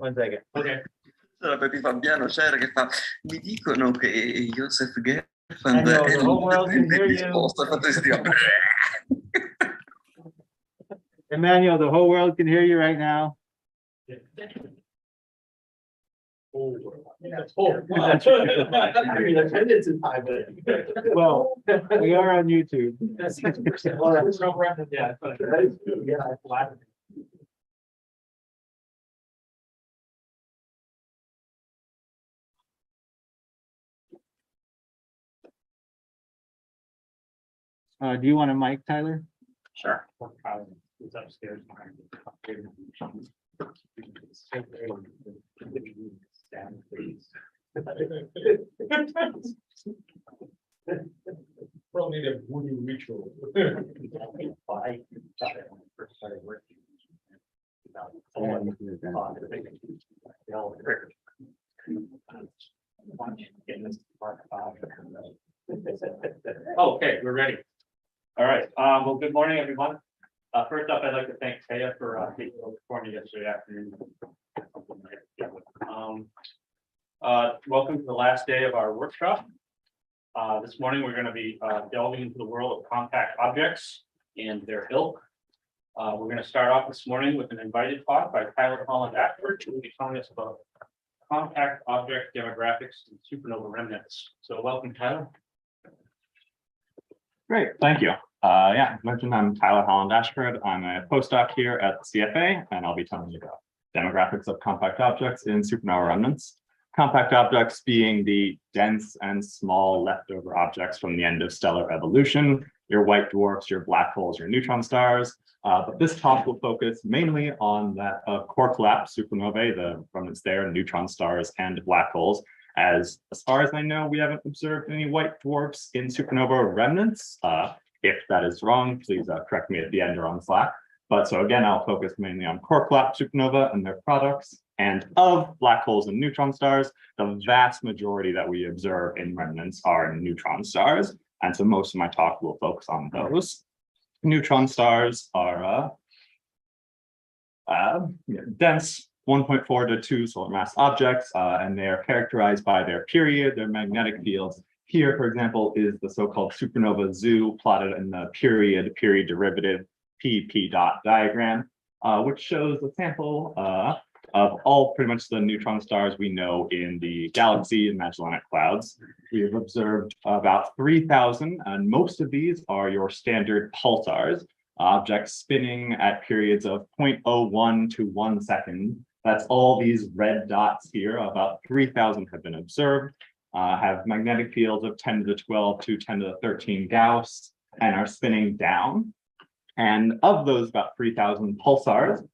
1 second. Okay. Allora, perché Fabiano c'era che fa, mi dicono che Joseph Gelfand I know, è the whole world can hear you. disposto a fare Emmanuel, the whole world can hear you right now. Oh, I mean, attendance is high, but. Well, we are on YouTube. That's 6%. Well, that's no record, yeah. Yeah, I flattened it. Do you want a mic, Tyler? Sure. It's upstairs behind Probably need a voodoo ritual. I first started working. Okay, we're ready. All right. Well, good morning, everyone. First up, I'd like to thank Taya for taking over for me yesterday afternoon. Welcome to the last day of our workshop. This morning, we're going to be delving into the world of compact objects and their ilk. We're going to start off this morning with an invited talk by Tyler Holland Ashford, who will be telling us about compact object demographics and supernova remnants. So welcome, Tyler. Great, thank you. Yeah, as mentioned, I'm Tyler Holland Ashford. I'm a postdoc here at the CFA, and I'll be telling you about demographics of compact objects in supernova remnants. Compact objects being the dense and small leftover objects from the end of stellar evolution, your white dwarfs, your black holes, your neutron stars. But this talk will focus mainly on that core collapse supernovae, the remnants there, neutron stars and black holes. As far as I know, we haven't observed any white dwarfs in supernova remnants. If that is wrong, please correct me at the end or on Slack. But so again, I'll focus mainly on core collapse supernova and their products. And of black holes and neutron stars, the vast majority that we observe in remnants are neutron stars. And so most of my talk will focus on those. Neutron stars are dense 1.4 to 2 solar mass objects, and they are characterized by their period, their magnetic fields. Here, for example, is the so-called supernova zoo plotted in the period derivative P dot diagram, which shows a sample of all pretty much the neutron stars we know in the galaxy and Magellanic clouds. We have observed about 3,000, and most of these are your standard pulsars, objects spinning at periods of 0.01 to 1 second. That's all these red dots here. About 3,000 have been observed, have magnetic fields of 10 to the 12 to 10 to the 13 Gauss, and are spinning down. And of those, about 3,000 pulsars,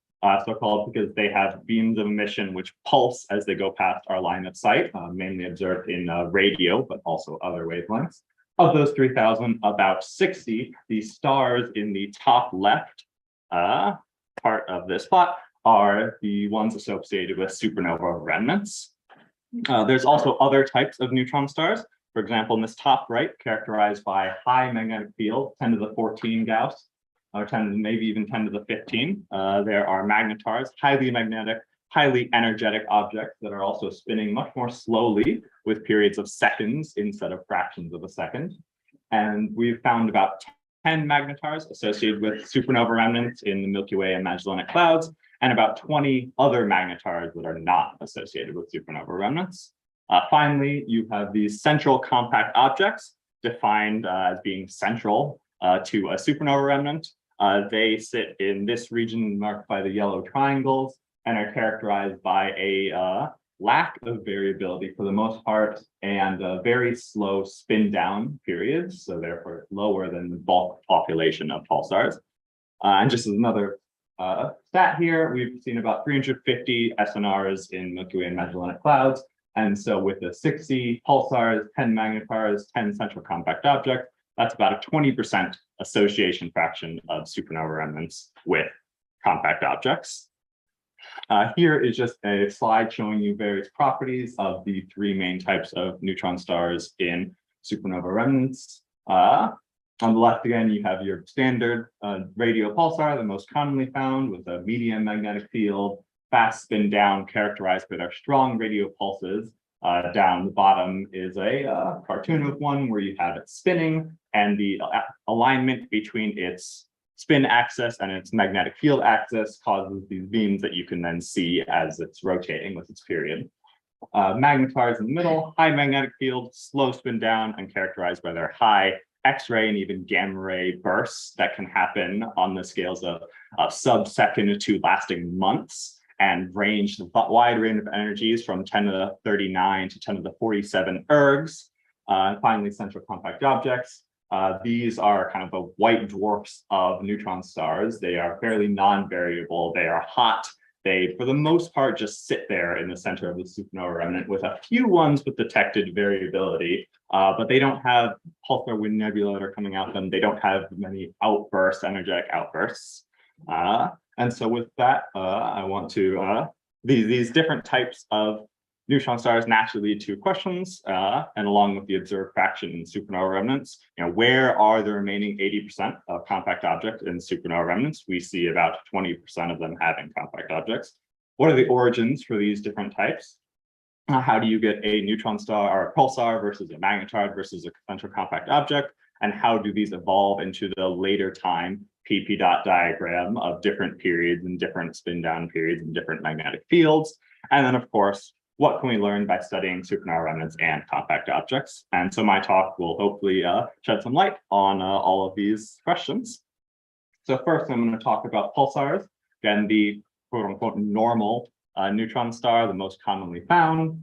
so-called because they have beams of emission which pulse as they go past our line of sight, mainly observed in radio, but also other wavelengths. Of those 3,000, about 60, the stars in the top left part of this plot, are the ones associated with supernova remnants. There's also other types of neutron stars. For example, in this top right, characterized by high magnetic field, 10 to the 14 Gauss, or 10, maybe even 10 to the 15. There are magnetars, highly magnetic, highly energetic objects that are also spinning much more slowly with periods of seconds instead of fractions of a second. And we've found about 10 magnetars associated with supernova remnants in the Milky Way and Magellanic clouds, and about 20 other magnetars that are not associated with supernova remnants. Finally, you have these central compact objects defined as being central to a supernova remnant. They sit in this region marked by the yellow triangles and are characterized by a lack of variability for the most part and very slow spin down periods, so therefore lower than the bulk population of pulsars. And just as another stat here, we've seen about 350 SNRs in Milky Way and Magellanic clouds. And so with the 60 pulsars, 10 magnetars, 10 central compact objects, that's about a 20% association fraction of supernova remnants with compact objects. Here is just a slide showing you various properties of the 3 main types of neutron stars in supernova remnants. On the left, again, you have your standard radio pulsar, the most commonly found with a medium magnetic field, fast spin down, characterized by their strong radio pulses. Down the bottom is a cartoon of one where you have it spinning, and the alignment between its spin axis and its magnetic field axis causes these beams that you can then see as it's rotating with its period. Magnetars in the middle, high magnetic field, slow spin down, and characterized by their high X-ray and even gamma ray bursts that can happen on the scales of sub-second to lasting months, and range a wide range of energies from 10 to the 39 to 10 to the 47 ergs. Finally, central compact objects. These are kind of the white dwarfs of neutron stars. They are fairly non-variable. They are hot. They, for the most part, just sit there in the center of the supernova remnant, with a few ones with detected variability, but they don't have pulsar wind nebula that are coming out of them. They don't have many outbursts, energetic outbursts. And so with that, I want to, these different types of neutron stars naturally lead to questions, and along with the observed fraction in supernova remnants, where are the remaining 80% of compact objects in supernova remnants? We see about 20% of them having compact objects. What are the origins for these different types? How do you get a neutron star or a pulsar versus a magnetar versus a central compact object? And how do these evolve into the later time PP dot diagram of different periods and different spin down periods and different magnetic fields? And then, of course, what can we learn by studying supernova remnants and compact objects? And so my talk will hopefully shed some light on all of these questions. So first, I'm going to talk about pulsars. Again, the quote-unquote normal neutron star, the most commonly found,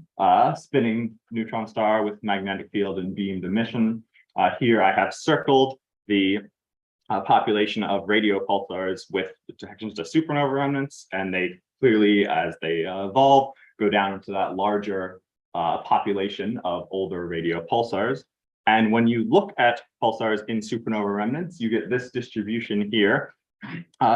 spinning neutron star with magnetic field and beamed emission. Here I have circled the population of radio pulsars with detections to supernova remnants, and they clearly, as they evolve, go down into that larger population of older radio pulsars. And when you look at pulsars in supernova remnants, you get this distribution here,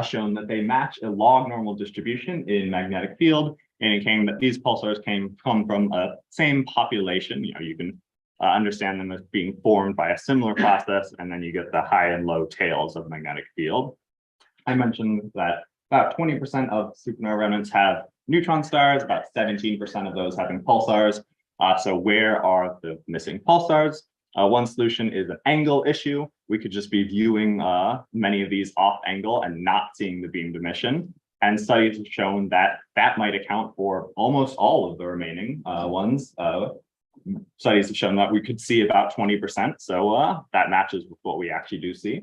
shown that they match a log normal distribution in magnetic field, indicating that these pulsars come from a same population. You can understand them as being formed by a similar process, and then you get the high and low tails of magnetic field. I mentioned that about 20% of supernova remnants have neutron stars, about 17% of those having pulsars. So where are the missing pulsars? One solution is an angle issue. We could just be viewing many of these off angle and not seeing the beamed emission. And studies have shown that that might account for almost all of the remaining ones. Studies have shown that we could see about 20%. So that matches with what we actually do see.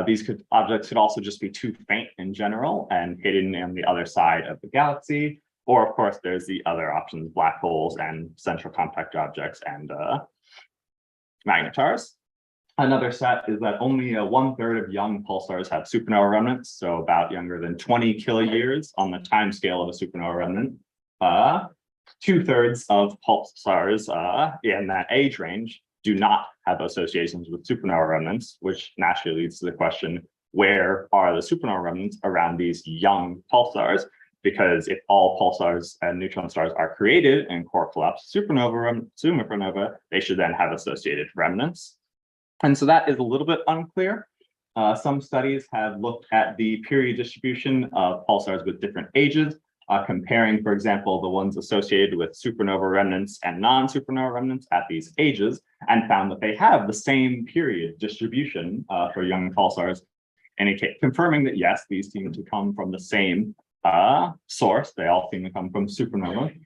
These objects could also just be too faint in general and hidden on the other side of the galaxy. Or, of course, there's the other options, black holes and central compact objects and magnetars. Another set is that only 1/3 of young pulsars have supernova remnants, so about younger than 20 kiloyears on the time scale of a supernova remnant. 2/3 of pulsars in that age range do not have associations with supernova remnants, which naturally leads to the question, where are the supernova remnants around these young pulsars? Because if all pulsars and neutron stars are created in core collapse supernova, they should then have associated remnants. And so that is a little bit unclear. Some studies have looked at the period distribution of pulsars with different ages, comparing, for example, the ones associated with supernova remnants and non-supernova remnants at these ages, and found that they have the same period distribution for young pulsars, confirming that yes, these seem to come from the same source. They all seem to come from supernova.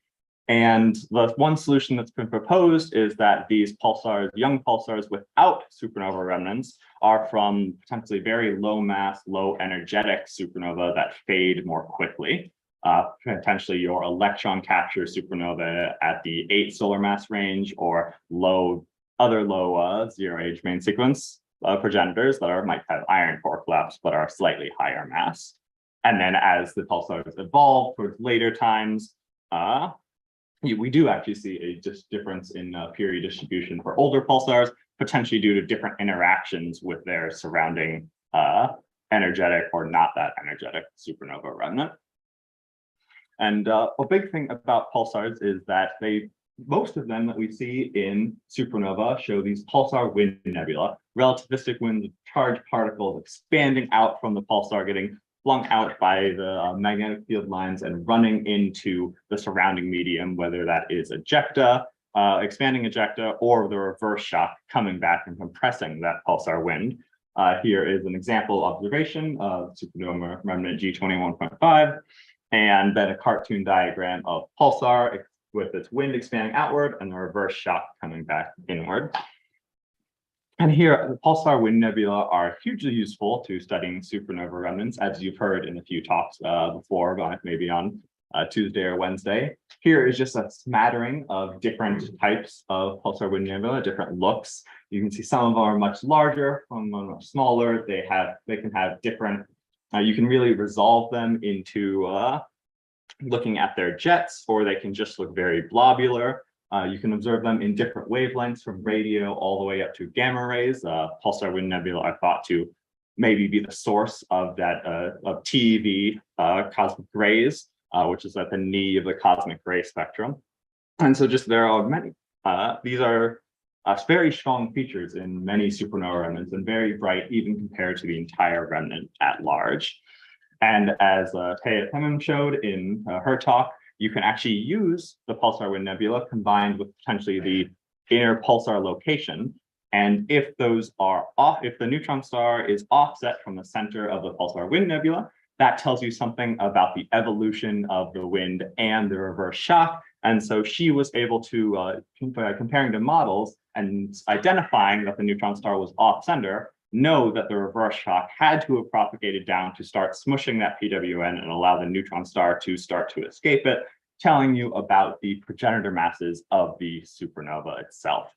And the one solution that's been proposed is that these pulsars, young pulsars without supernova remnants, are from potentially very low mass, low energetic supernova that fade more quickly. Potentially your electron capture supernova at the 8 solar mass range, or other low zero age main sequence progenitors that might have iron core collapse but are slightly higher mass. And then as the pulsars evolve towards later times, we do actually see a difference in period distribution for older pulsars, potentially due to different interactions with their surrounding energetic or not that energetic supernova remnant. And a big thing about pulsars is that most of them that we see in supernova show these pulsar wind nebula, relativistic winds of charged particles expanding out from the pulsar, getting flung out by the magnetic field lines and running into the surrounding medium, whether that is ejecta, expanding ejecta, or the reverse shock coming back and compressing that pulsar wind. Here is an example observation of Supernova Remnant G21.5, and then a cartoon diagram of pulsar with its wind expanding outward and the reverse shock coming back inward. And here, the pulsar wind nebula are hugely useful to studying supernova remnants, as you've heard in a few talks before, maybe on Tuesday or Wednesday. Here is just a smattering of different types of pulsar wind nebula, different looks. You can see some of them are much larger, some are much smaller. They can have different. You can really resolve them into looking at their jets, or they can just look very globular. You can observe them in different wavelengths, from radio all the way up to gamma rays. Pulsar wind nebula are thought to maybe be the source of that of TeV cosmic rays, which is at the knee of the cosmic ray spectrum. And so just there are many. These are very strong features in many supernova remnants, and very bright even compared to the entire remnant at large. And as Taya Temem showed in her talk, you can actually use the pulsar wind nebula combined with potentially the inner pulsar location. And if those are off, if the neutron star is offset from the center of the pulsar wind nebula, that tells you something about the evolution of the wind and the reverse shock. And so she was able to, comparing to models and identifying that the neutron star was off center, know that the reverse shock had to have propagated down to start smushing that PWN and allow the neutron star to start to escape it, telling you about the progenitor masses of the supernova itself,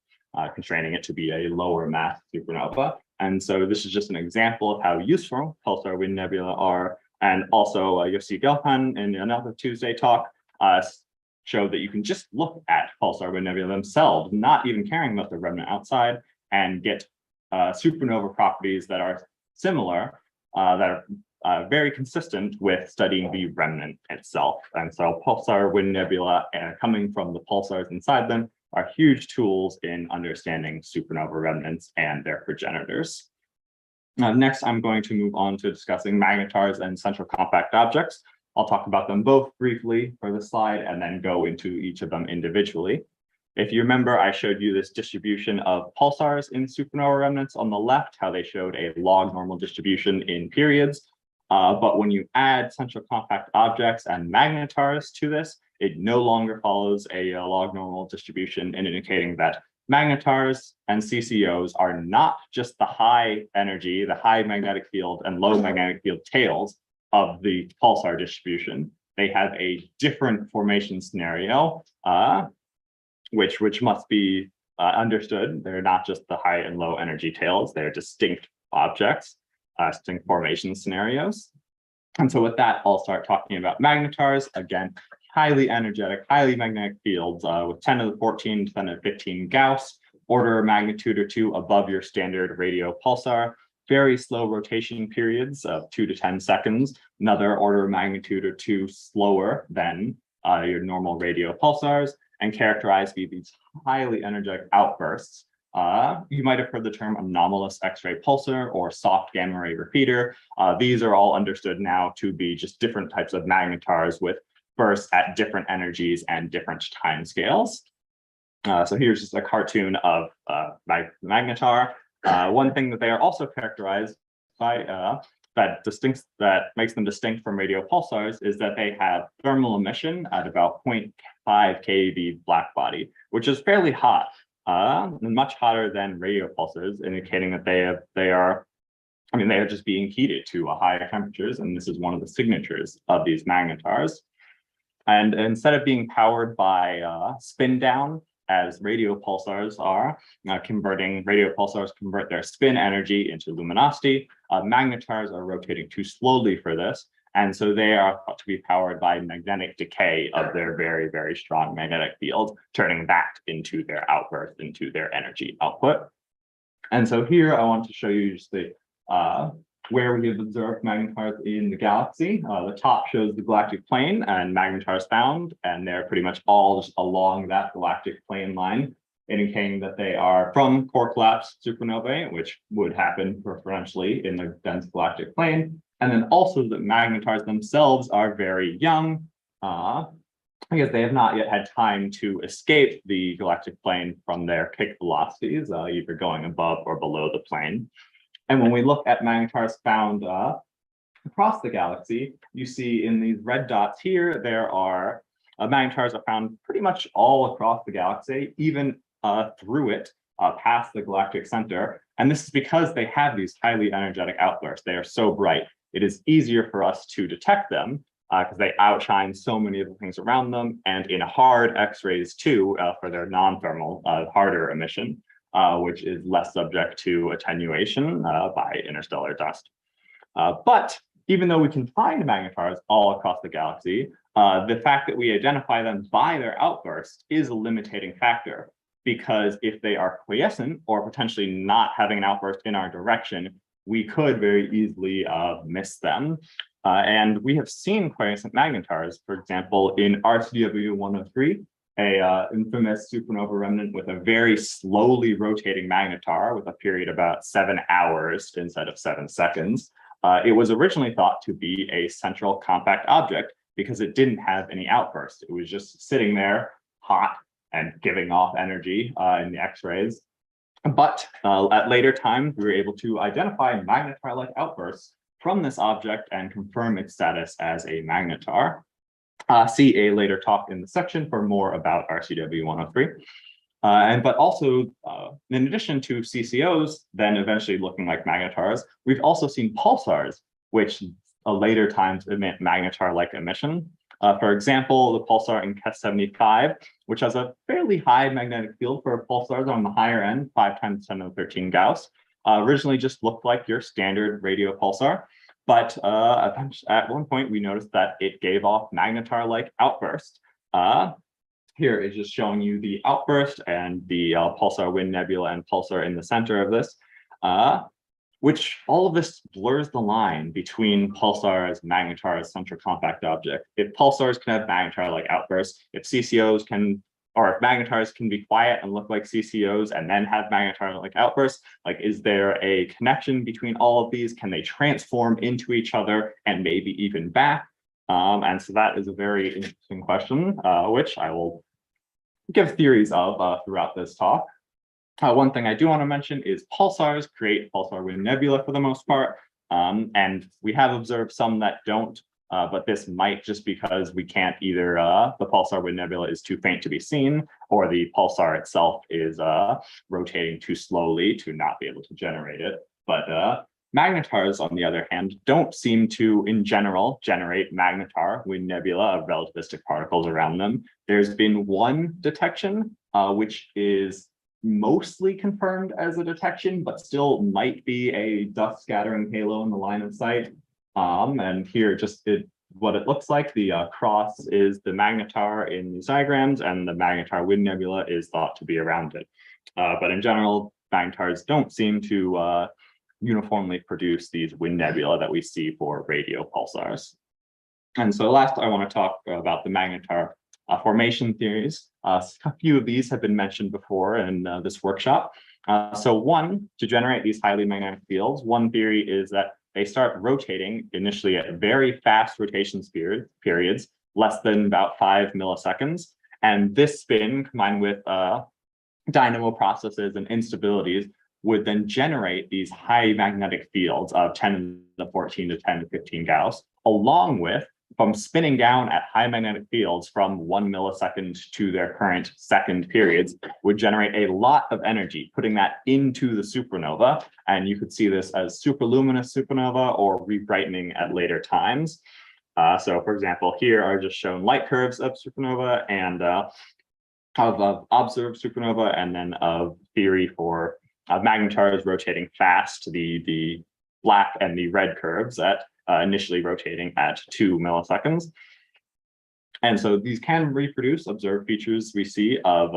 constraining it to be a lower mass supernova. And so this is just an example of how useful pulsar wind nebula are. And also Yossi Gelhan in another Tuesday talk showed that you can just look at pulsar wind nebula themselves, not even caring about the remnant outside, and get supernova properties that are similar, that are very consistent with studying the remnant itself. And so pulsar wind nebula coming from the pulsars inside them are huge tools in understanding supernova remnants and their progenitors. Next, I'm going to move on to discussing magnetars and central compact objects. I'll talk about them both briefly for this slide and then go into each of them individually. If you remember, I showed you this distribution of pulsars in supernova remnants on the left, how they showed a log normal distribution in periods. But when you add central compact objects and magnetars to this, it no longer follows a log normal distribution, indicating that magnetars and CCOs are not just the high energy, the high magnetic field and low magnetic field tails of the pulsar distribution. They have a different formation scenario, which must be understood. They're not just the high and low energy tails, they're distinct objects, distinct formation scenarios. And so with that, I'll start talking about magnetars. Again, highly energetic, highly magnetic fields with 10 to the 14 to 10 to the 15 Gauss, order of magnitude or two above your standard radio pulsar, very slow rotation periods of 2 to 10 seconds, another order of magnitude or two slower than your normal radio pulsars, and characterized by these highly energetic outbursts. You might have heard the term anomalous X-ray pulsar or soft gamma ray repeater. These are all understood now to be just different types of magnetars with bursts at different energies and different time scales. So here's just a cartoon of magnetar. One thing that they are also characterized by that makes them distinct from radio pulsars is that they have thermal emission at about 0.5 keV black body, which is fairly hot, much hotter than radio pulsars, indicating that they are just being heated to higher temperatures, and this is one of the signatures of these magnetars. And instead of being powered by spin down, as radio pulsars are, radio pulsars convert their spin energy into luminosity. Magnetars are rotating too slowly for this, and so they are thought to be powered by magnetic decay of their very, very strong magnetic field, turning that into their outburst, into their energy output. And so here I want to show you just the where we have observed magnetars in the galaxy. The top shows the galactic plane and magnetars found, and they're pretty much all just along that galactic plane line, indicating that they are from core collapse supernovae, which would happen preferentially in the dense galactic plane, And then also the magnetars themselves are very young, because they have not yet had time to escape the galactic plane from their kick velocities, either going above or below the plane. And when we look at magnetars found across the galaxy, you see in these red dots here, there are magnetars are found pretty much all across the galaxy, even through it, past the galactic center. And this is because they have these highly energetic outbursts. They are so bright. It is easier for us to detect them because they outshine so many of the things around them, and in hard X-rays too, for their non-thermal, harder emission, which is less subject to attenuation by interstellar dust. But even though we can find magnetars all across the galaxy, the fact that we identify them by their outburst is a limiting factor, because if they are quiescent or potentially not having an outburst in our direction, we could very easily miss them. And we have seen quiescent magnetars, for example, in RCW 103, a infamous supernova remnant with a very slowly rotating magnetar with a period about 7 hours instead of 7 seconds. It was originally thought to be a central compact object because it didn't have any outbursts. It was just sitting there hot and giving off energy in the X-rays. But at later times, we were able to identify magnetar-like outbursts from this object and confirm its status as a magnetar. See a later talk in the section for more about RCW 103. But also, in addition to CCOs, then eventually looking like magnetars, we've also seen pulsars, which later times emit magnetar-like emission. For example, the pulsar in KES 75, which has a fairly high magnetic field for pulsars on the higher end, 5 × 10⁻13 Gauss, originally just looked like your standard radio pulsar. But at one point, we noticed that it gave off magnetar-like outbursts. Here is just showing you the outburst and the pulsar wind nebula and pulsar in the center of this, which all of this blurs the line between pulsars, magnetars, central compact object. If pulsars can have magnetar-like outbursts, if CCOs can, or if magnetars can be quiet and look like CCOs and then have magnetar-like outbursts, like, is there a connection between all of these? Can they transform into each other and maybe even back? And so that is a very interesting question, which I will give theories of throughout this talk. One thing I do want to mention is pulsars create pulsar wind nebula for the most part, and we have observed some that don't, but this might just because we can't either, the pulsar wind nebula is too faint to be seen, or the pulsar itself is rotating too slowly to not be able to generate it. But magnetars, on the other hand, don't seem to, in general, generate magnetar wind nebula of relativistic particles around them. There's been one detection, which is mostly confirmed as a detection, but still might be a dust scattering halo in the line of sight. And here, just what it looks like, the cross is the magnetar in these diagrams, and the magnetar wind nebula is thought to be around it. But in general, magnetars don't seem to uniformly produce these wind nebula that we see for radio pulsars. And so last, I want to talk about the magnetar formation theories. A few of these have been mentioned before in this workshop. So one, to generate these highly magnetic fields, one theory is that they start rotating initially at very fast rotation periods, less than about 5 milliseconds. And this spin, combined with dynamo processes and instabilities, would then generate these high magnetic fields of 10⁻14 to 10⁻15 Gauss, along with, from spinning down at high magnetic fields from 1 millisecond to their current second periods, would generate a lot of energy, putting that into the supernova. And you could see this as superluminous supernova or rebrightening at later times. So for example, here are just shown light curves of supernova and of observed supernova, and then of theory for magnetars rotating fast, the black and the red curves at initially rotating at 2 milliseconds. And so these can reproduce observed features we see of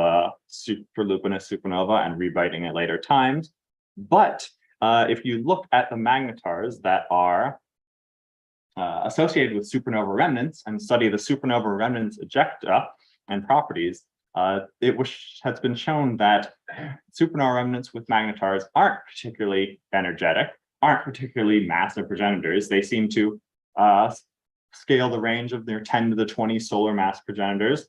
superluminous supernova and rebrightening at later times. But if you look at the magnetars that are associated with supernova remnants and study the supernova remnants ejecta and properties, has been shown that supernova remnants with magnetars aren't particularly energetic. aren't particularly massive progenitors. They seem to scale the range of their 10 to the 20 solar mass progenitors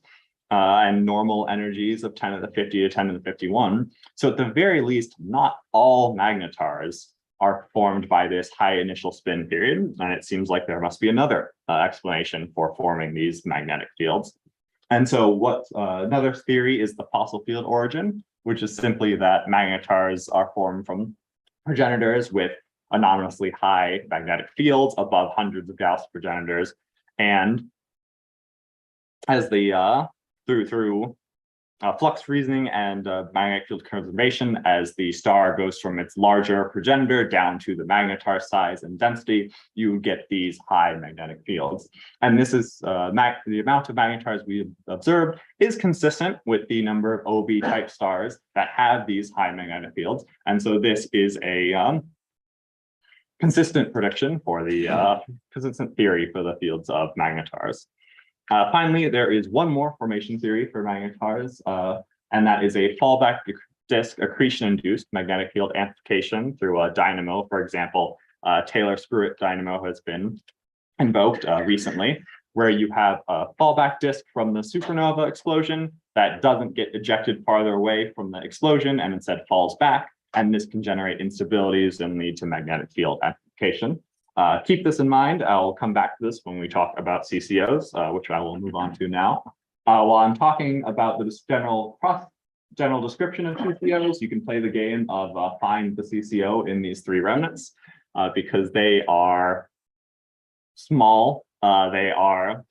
and normal energies of 10 to the 50 to 10 to the 51. So at the very least, not all magnetars are formed by this high initial spin period. And it seems like there must be another explanation for forming these magnetic fields. And so what another theory is the fossil field origin, which is simply that magnetars are formed from progenitors with anomalously high magnetic fields above hundreds of Gauss progenitors. And as the through flux freezing and magnetic field conservation, as the star goes from its larger progenitor down to the magnetar size and density, you get these high magnetic fields. And this is the amount of magnetars we observed is consistent with the number of OB type stars that have these high magnetic fields. And so this is a consistent prediction for the consistent theory for the fields of magnetars. Finally, there is one more formation theory for magnetars, and that is a fallback disk accretion-induced magnetic field amplification through a dynamo. For example, Taylor Screw-It dynamo has been invoked recently, where you have a fallback disk from the supernova explosion that doesn't get ejected farther away from the explosion and instead falls back, and this can generate instabilities and lead to magnetic field amplification. Keep this in mind. I'll come back to this when we talk about CCOs, which I will move on to now. While I'm talking about the general description of CCOs, you can play the game of find the CCO in these three remnants because they are small. They are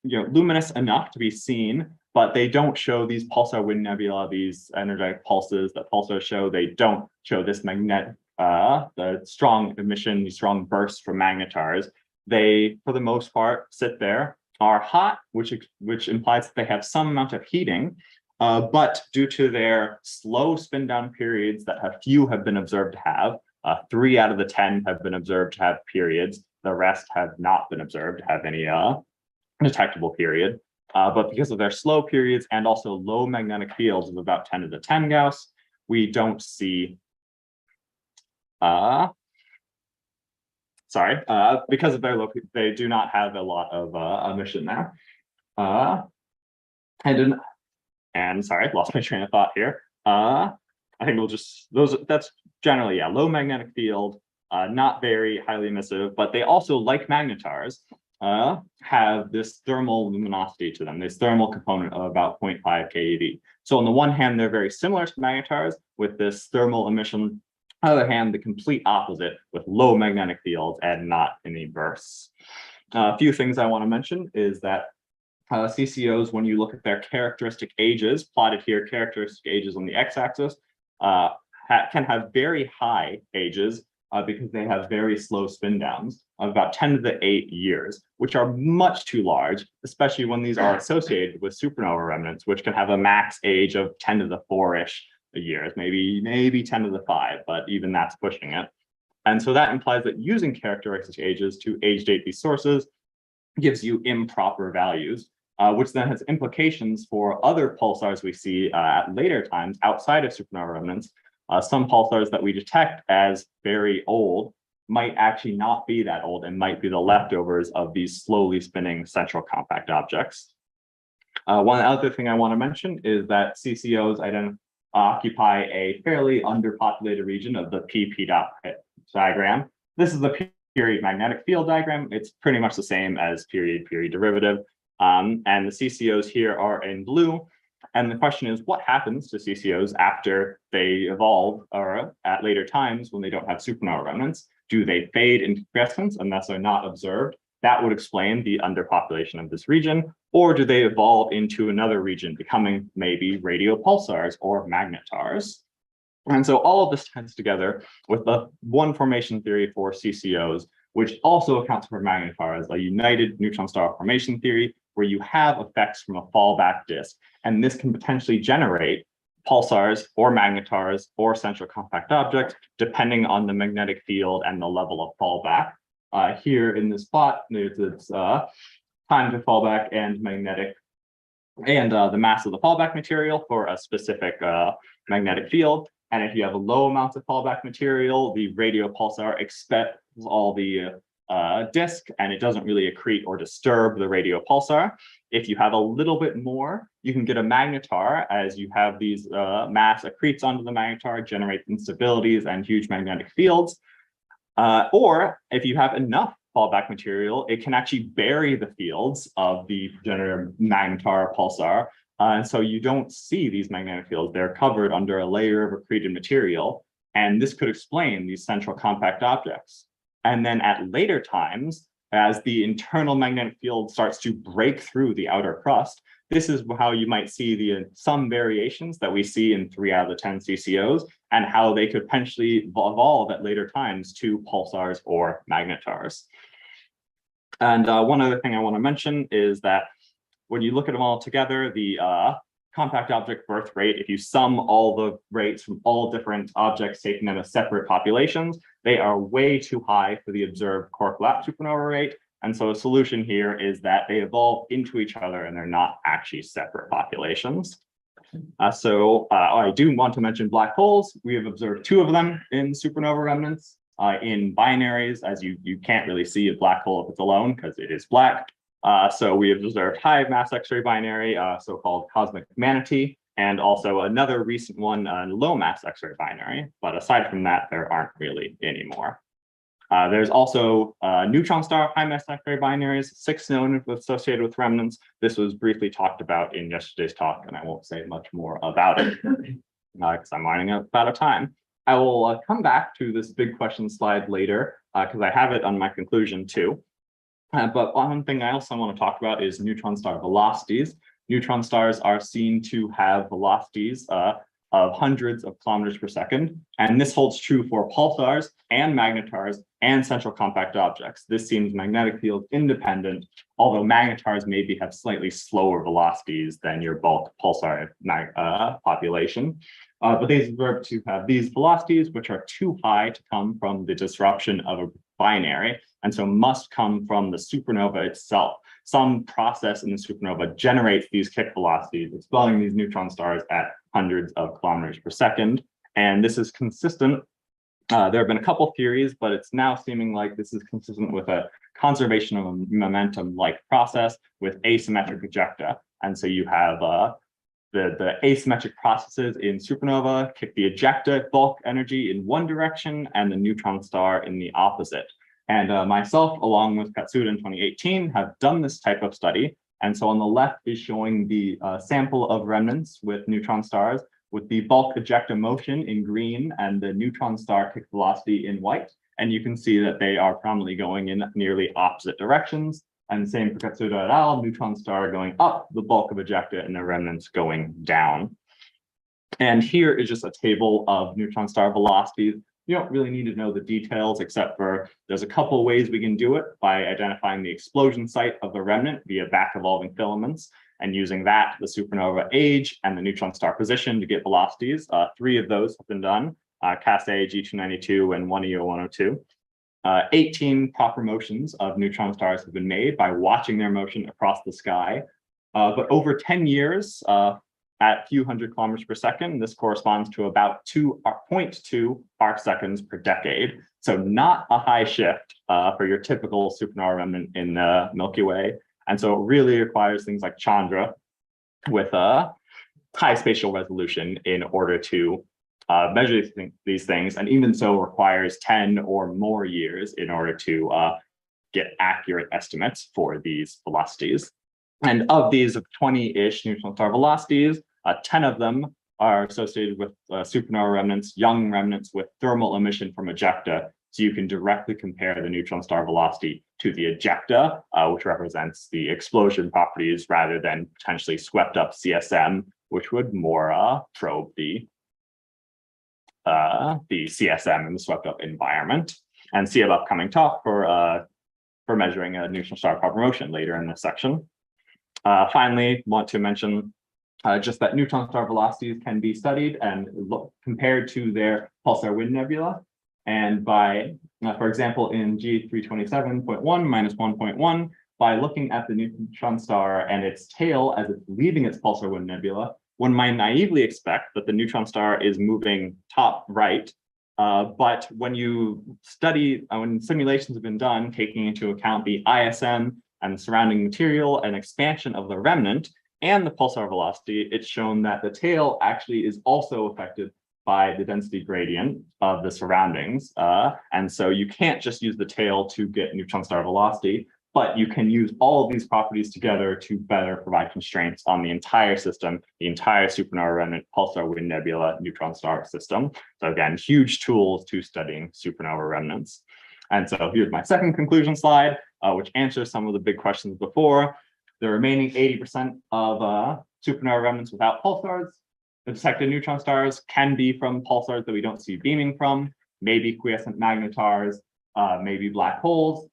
luminous enough to be seen, but they don't show these pulsar wind nebula, these energetic pulses that pulsars show. They don't show this magnetic the strong emission, these strong bursts from magnetars. They, for the most part, sit there, are hot, which implies that they have some amount of heating, but due to their slow spin down periods that few have been observed to have, 3 out of the 10 have been observed to have periods. The rest have not been observed to have any detectable period. But because of their slow periods and also low magnetic fields of about 10 to the 10 Gauss, we don't see because of their low, they do not have a lot of emission there. And sorry, I lost my train of thought here. I think we'll just that's generally low magnetic field, not very highly emissive, but they also, like magnetars, have this thermal luminosity to them, this thermal component of about 0.5 keV. So on the one hand, they're very similar to magnetars with this thermal emission. On the other hand, the complete opposite with low magnetic fields and not any bursts. A few things I want to mention is that CCOs, when you look at their characteristic ages, plotted here, characteristic ages on the x-axis, can have very high ages because they have very slow spin downs of about 10 to the 8 years, which are much too large, especially when these are associated with supernova remnants, which can have a max age of 10 to the 4-ish years, maybe 10 to the 5, but even that's pushing it. And so that implies that using characteristic ages to age date these sources gives you improper values, which then has implications for other pulsars we see at later times outside of supernova remnants. Some pulsars that we detect as very old might actually not be that old and might be the leftovers of these slowly spinning central compact objects. One other thing I want to mention is that CCOs occupy a fairly underpopulated region of the PP dot diagram. This is the period magnetic field diagram. It's pretty much the same as period derivative. And the CCOs here are in blue. And the question is, what happens to CCOs after they evolve or at later times when they don't have supernova remnants? Do they fade into quiescence and thus are not observed? That would explain the underpopulation of this region. Or do they evolve into another region, becoming maybe radio pulsars or magnetars? And so all of this ties together with the one formation theory for CCOs, which also accounts for magnetars, a united neutron star formation theory, where you have effects from a fallback disk. And this can potentially generate pulsars or magnetars or central compact objects, depending on the magnetic field and the level of fallback. Here in this plot, there's its time to fallback and magnetic, and the mass of the fallback material for a specific magnetic field. And if you have low amounts of fallback material, the radio pulsar expels all the disk, and it doesn't really accrete or disturb the radio pulsar. If you have a little bit more, you can get a magnetar, as you have these mass accretes onto the magnetar, generate instabilities and huge magnetic fields. Or if you have enough fallback material, it can actually bury the fields of the progenitor magnetar pulsar. And so you don't see these magnetic fields. They're covered under a layer of accreted material. And this could explain these central compact objects. And then at later times, as the internal magnetic field starts to break through the outer crust, this is how you might see some variations that we see in 3 out of the 10 CCOs, and how they could potentially evolve at later times to pulsars or magnetars. And one other thing I want to mention is that when you look at them all together, the compact object birth rate, if you sum all the rates from all different objects taken in as separate populations, they are way too high for the observed core collapse supernova rate. And so a solution here is that they evolve into each other and they're not actually separate populations. I do want to mention black holes. We have observed 2 of them in supernova remnants. In binaries, as you can't really see a black hole if it's alone because it is black. So we have observed high mass X-ray binary, so-called cosmic manatee, and also another recent one, low mass X-ray binary. But aside from that, there aren't really any more. There's also neutron star high mass X-ray binaries, 6 known associated with remnants. This was briefly talked about in yesterday's talk, and I won't say much more about it because I'm running out of time. I will come back to this big question slide later because I have it on my conclusion too. But one thing I also want to talk about is neutron star velocities. Neutron stars are seen to have velocities of hundreds of kilometers per second. And this holds true for pulsars and magnetars and central compact objects. This seems magnetic field independent, although magnetars maybe have slightly slower velocities than your bulk pulsar population. But they deserve to have these velocities, which are too high to come from the disruption of a binary, and so must come from the supernova itself. Some process in the supernova generates these kick velocities, expelling these neutron stars at hundreds of kilometers per second. And this is consistent. There have been a couple theories, but it's now seeming like this is consistent with a conservation of momentum-like process with asymmetric ejecta. And so you have the asymmetric processes in supernova kick the ejecta bulk energy in one direction and the neutron star in the opposite. And myself, along with Katsuda in 2018, have done this type of study. And so on the left is showing the sample of remnants with neutron stars with the bulk ejecta motion in green and the neutron star kick velocity in white. And you can see that they are prominently going in nearly opposite directions. And same for Katsuda et al., neutron star going up, the bulk of ejecta, and the remnants going down. And here is just a table of neutron star velocities. You don't really need to know the details, except for there's a couple ways we can do it by identifying the explosion site of the remnant via back evolving filaments, and using that, the supernova age and the neutron star position to get velocities. 3 of those have been done, CAS A, G292, and 1EO102. 18 proper motions of neutron stars have been made by watching their motion across the sky. But over 10 years, at a few hundred kilometers per second, this corresponds to about 0.2 arc seconds per decade. So not a high shift for your typical supernova remnant in the Milky Way. And so it really requires things like Chandra with a high spatial resolution in order to measure these things, and even so requires 10 or more years in order to get accurate estimates for these velocities. And of these 20-ish neutron star velocities, 10 of them are associated with supernova remnants, young remnants with thermal emission from ejecta. So you can directly compare the neutron star velocity to the ejecta, which represents the explosion properties, rather than potentially swept up CSM, which would more probe the CSM in the swept up environment. And see an upcoming talk for measuring a neutron star proper motion later in this section. Finally, want to mention just that neutron star velocities can be studied and compared to their pulsar wind nebula. And by, for example, in G327.1 minus 1.1, by looking at the neutron star and its tail as it's leaving its pulsar wind nebula, one might naively expect that the neutron star is moving top right. But when you study, when simulations have been done, taking into account the ISM and the surrounding material and expansion of the remnant and the pulsar velocity, it's shown that the tail actually is also affected by the density gradient of the surroundings. And so you can't just use the tail to get neutron star velocity, but you can use all of these properties together to better provide constraints on the entire system, the entire supernova remnant, pulsar wind nebula, neutron star system. So again, huge tools to studying supernova remnants. And so here's my second conclusion slide, which answers some of the big questions before. The remaining 80% of supernova remnants without pulsars, the detected neutron stars can be from pulsars that we don't see beaming from, maybe quiescent magnetars, maybe black holes,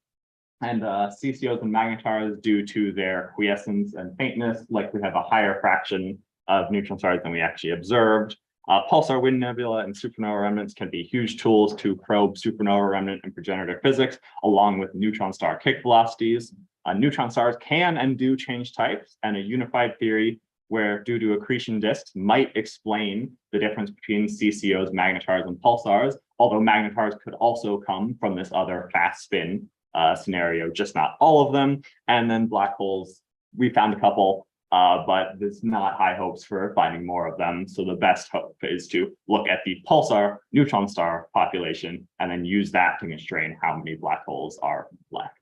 and CCOs and magnetars, due to their quiescence and faintness, likely have a higher fraction of neutron stars than we actually observed. Pulsar wind nebula and supernova remnants can be huge tools to probe supernova remnant and progenitor physics, along with neutron star kick velocities. Neutron stars can and do change types, and a unified theory where, due to accretion disks, might explain the difference between CCOs, magnetars, and pulsars, although magnetars could also come from this other fast spin scenario, just not all of them. And then black holes, we found a couple, but there's not high hopes for finding more of them. So the best hope is to look at the pulsar neutron star population and then use that to constrain how many black holes are left.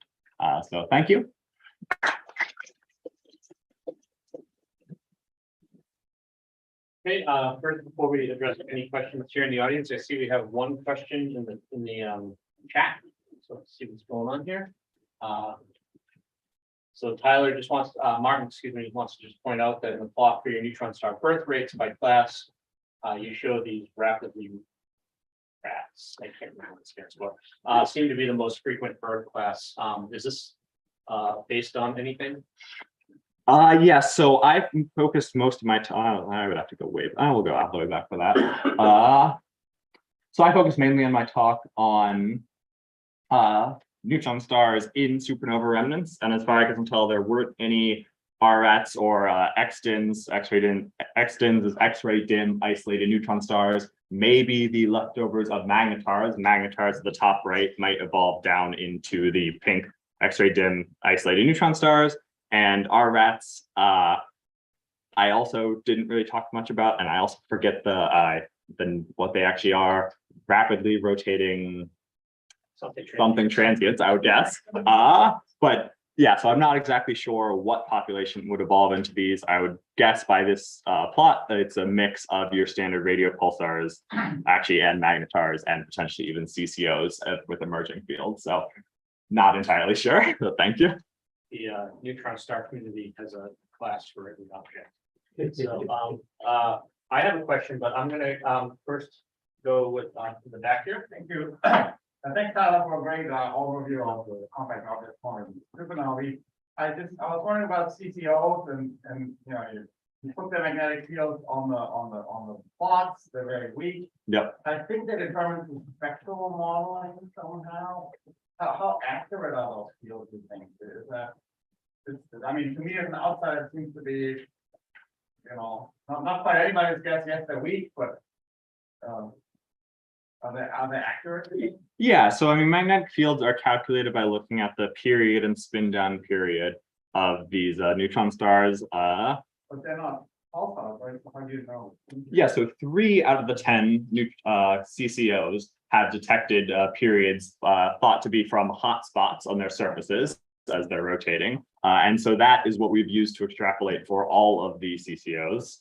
So thank you. Okay, first, before we address any questions here in the audience, I see we have one question in the chat. So let's see what's going on here. So Tyler just wants, Martin, excuse me, wants to just point out that in the plot for your neutron star birth rates by class, you show these rapidly, I can't remember what it stands for, seem to be the most frequent birth class. Is this based on anything? Yeah, so I've focused most of my time. I would have to go way. I will go all the way back for that. So I focus mainly on my talk on neutron stars in supernova remnants, and as far as I can tell, there weren't any RRATs or X-DIMs. X-DIMs is X-ray dim isolated neutron stars. Maybe the leftovers of magnetars. Magnetars at the top right might evolve down into the pink X-ray dim isolated neutron stars. And RRATs, I also didn't really talk much about, and I also forget what they actually are. Rapidly rotating something transients, I would guess. But yeah, so I'm not exactly sure what population would evolve into these. I would guess by this plot that it's a mix of your standard radio pulsars, actually, and magnetars, and potentially even CCOs with emerging fields. So not entirely sure, but thank you. The neutron star community has a class for every object. So I have a question, but I'm going to first go with the back here. Thank you. Thanks, Tyler, for a great overview of the compact object forming supernovae. I was wondering about CCOs and you know, you put the magnetic fields on the plots. They're very weak. Yep. I think that determines the spectral modeling somehow. How accurate are those fields, you think? Is that? I mean, to me as an outsider, it seems to be, you know, not quite anybody's guess. Yes, they're weak, but are they accurate? Yeah, so I mean, magnetic fields are calculated by looking at the period and spin down period of these neutron stars. But they're not pulsars, right? How do you know? Yeah, so 3 out of the 10 CCOs have detected periods thought to be from hotspots on their surfaces as they're rotating. And so that is what we've used to extrapolate for all of the CCOs.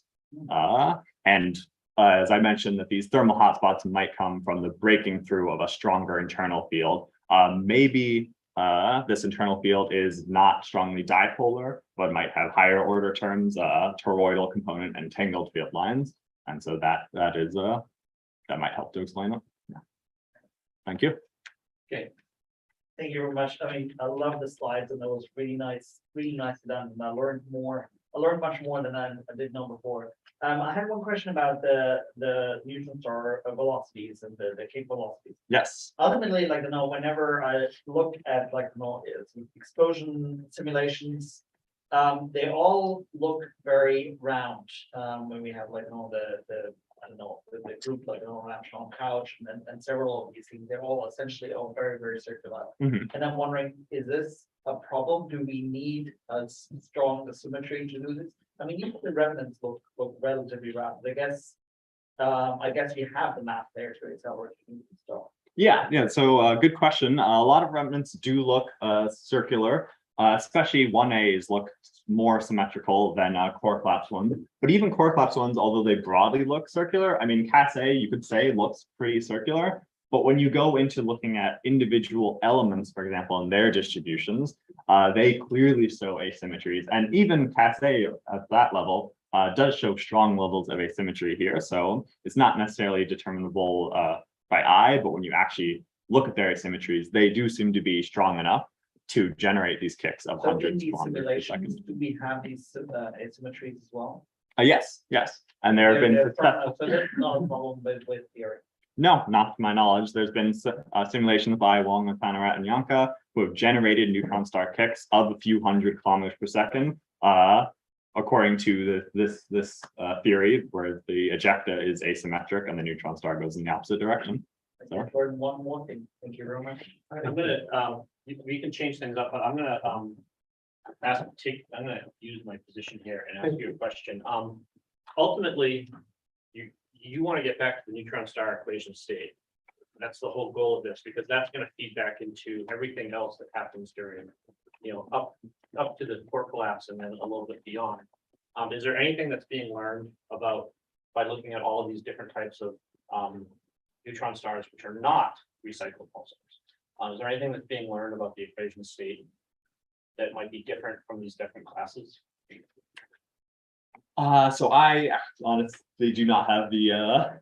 As I mentioned, that these thermal hotspots might come from the breaking through of a stronger internal field. Maybe this internal field is not strongly dipolar, but might have higher order terms, toroidal component and tangled field lines. And so that might help to explain it. Yeah. Thank you. Okay. Thank you very much. I mean, I love the slides, and that was really nice done. And I learned much more than I did know before. I had one question about the neutron star velocities and the kick velocities. Yes. Ultimately, like, you know, whenever I look at, like, you know, explosion simulations, they all look very round, when we have like, I don't know, the group like National Couch and several of these things, they're all essentially all very, very circular. Mhm. And I'm wondering, is this a problem? Do we need a strong symmetry to do this? I mean, even the remnants look relatively round. I guess you have the map there to accelerate stuff. Yeah. So good question. A lot of remnants do look circular, especially 1As look more symmetrical than core collapse ones. But even core collapse ones, although they broadly look circular, I mean, Cas A, you could say, looks pretty circular. But when you go into looking at individual elements, for example, in their distributions, they clearly show asymmetries. And even Cas A at that level does show strong levels of asymmetry here. So it's not necessarily determinable by eye, but when you actually look at their asymmetries, they do seem to be strong enough to generate these kicks of So in hundreds of these kilometers per second. simulations, do we have these asymmetries as well? Yes. And there have been So that's not a problem with theory. no, not to my knowledge. There's been simulations by Wong, Panarat, and Yanka who have generated neutron star kicks of a few hundred kilometers per second, according to this theory, where the ejecta is asymmetric and the neutron star goes in the opposite direction. I learned one more thing. Thank you very much. I'm gonna, we can change things up, but I'm gonna, I'm gonna use my position here and ask you a question. Ultimately, you want to get back to the neutron star equation state. That's the whole goal of this, because that's going to feed back into everything else that happens during, up to the core collapse and then a little bit beyond. Is there anything that's being learned about by looking at all of these different types of neutron stars which are not recycled pulsars? Is there anything that's being learned about the equation state that might be different from these different classes? So I honestly do not have the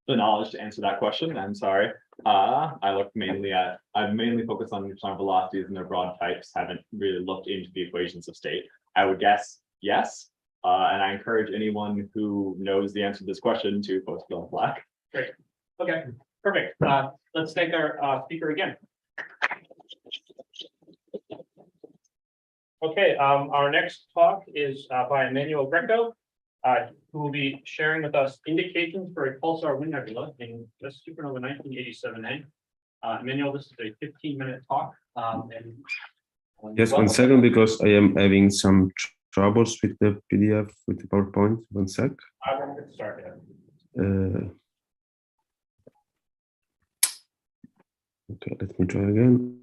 knowledge to answer that question. I'm sorry. I've mainly focused on neutron velocities and their broad types, haven't really looked into the equations of state. I would guess yes. And I encourage anyone who knows the answer to this question to post it on Slack. Great. Okay, perfect. Let's thank our speaker again. Okay, our next talk is by Emmanuel Greco, who will be sharing with us indications for a pulsar wind nebula in the supernova 1987A. Emmanuel, this is a 15-minute talk. Yes, 1 second, because I am having some troubles with the PDF, with the PowerPoint. 1 sec. I won't get started. Okay, let me try again.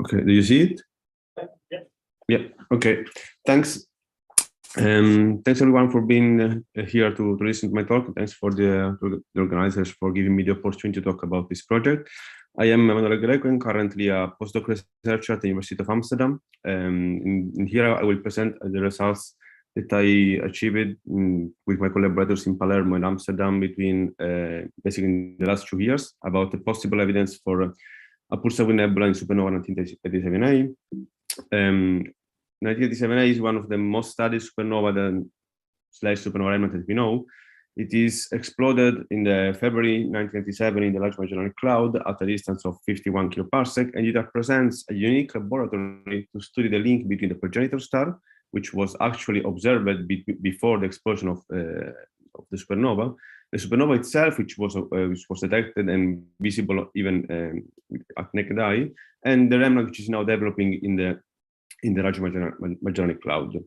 Okay, do you see it? Yeah. Okay. Thanks. Thanks everyone for being here to listen to my talk. Thanks for the organizers for giving me the opportunity to talk about this project. I am Emmanuel Greco and currently a postdoc researcher at the University of Amsterdam. In here I will present the results that I achieved with my collaborators in Palermo and Amsterdam between basically in the last 2 years about the possible evidence for a pulsar wind nebula in supernova 1987A. 1987A is one of the most studied supernova supernova remnant that we know. It is exploded in the February 1997 in the Large Magellanic Cloud at a distance of 51 kiloparsec, and it represents a unique laboratory to study the link between the progenitor star, which was actually observed before the explosion of the supernova, the supernova itself, which was detected and visible even at naked eye, and the remnant which is now developing in the Large Magellanic Cloud.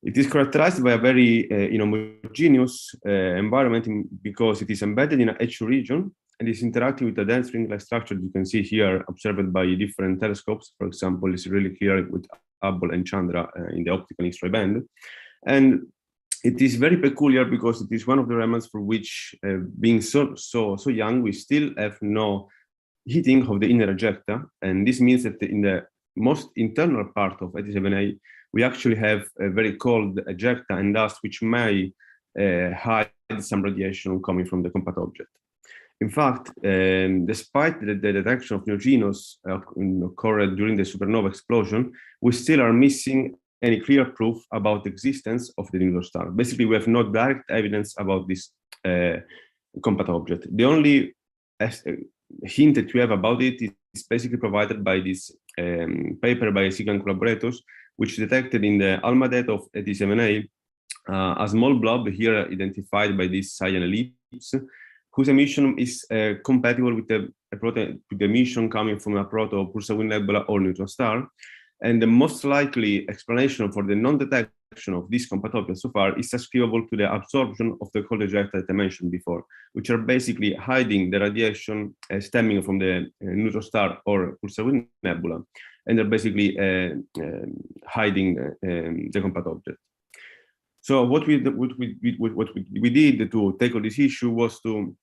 It is characterized by a very homogeneous environment because it is embedded in a H2 region and is interacting with a dense ring-like structure you can see here observed by different telescopes. For example, it's really clear with Hubble and Chandra in the optical X-ray band. And it is very peculiar because it is one of the remnants for which, being so young, we still have no heating of the inner ejecta. And this means that in the most internal part of 87A, we actually have a very cold ejecta and dust, which may hide some radiation coming from the compact object. In fact, despite the detection of neutrinos occurred during the supernova explosion, we still are missing any clear proof about the existence of the neutron star. Basically, we have no direct evidence about this compact object. The only hint that we have about it is basically provided by this paper by SIGAN collaborators, which detected in the ALMA data of 87A a small blob here identified by this cyan ellipse, whose emission is compatible with the emission coming from a proto-Pulsar nebula or neutron star. And the most likely explanation for the non-detection of this compatibility so far is ascribable to the absorption of the cold ejecta that I mentioned before, which are basically hiding the radiation stemming from the neutron star or Pulsar nebula, and they're basically hiding the compact object. So what we did to tackle this issue was to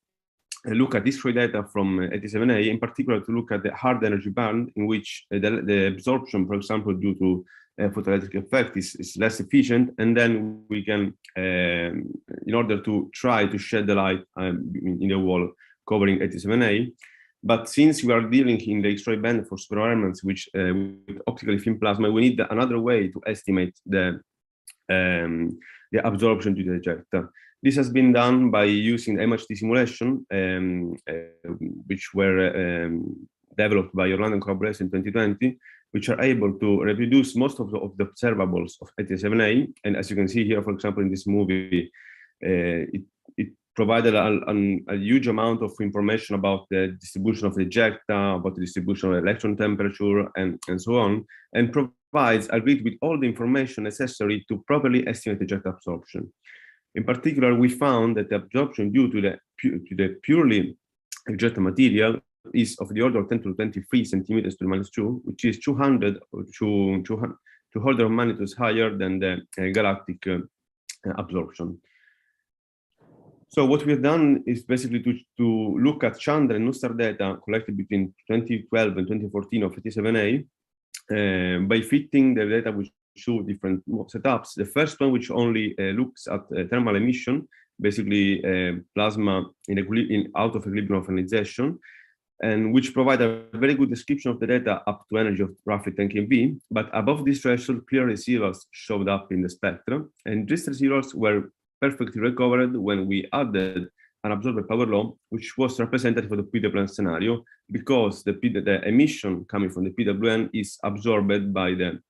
look at this data from 87A, in particular to look at the hard energy band in which the absorption, for example, due to photoelectric effect is less efficient, and then we can, in order to try to shed the light in the wall covering 87A. But since we are dealing in the X-ray band for supernova remnants, which with optically thin plasma, we need another way to estimate the absorption to the ejecta. This has been done by using MHD simulation, which were developed by Orlando collaboration in 2020, which are able to reproduce most of the observables of 87A. And as you can see here, for example, in this movie, it provided a huge amount of information about the distribution of the ejecta, about the distribution of electron temperature, and so on, and provides a grid with all the information necessary to properly estimate ejecta absorption. In particular, we found that the absorption due to the purely ejecta material is of the order of 10 to 23 centimeters to the -2, which is 200 order of magnitudes higher than the galactic absorption. So what we have done is basically to look at Chandra and Nustar data collected between 2012 and 2014 of 87A by fitting the data which show different setups. The first one, which only looks at thermal emission, basically plasma out of equilibrium of ionization, and which provide a very good description of the data up to energy of roughly 10 keV. But above this threshold, clear residuals showed up in the spectrum, and these residuals were perfectly recovered when we added an absorbed power law, which was representative of the PWN scenario, because the emission coming from the PWN is absorbed by the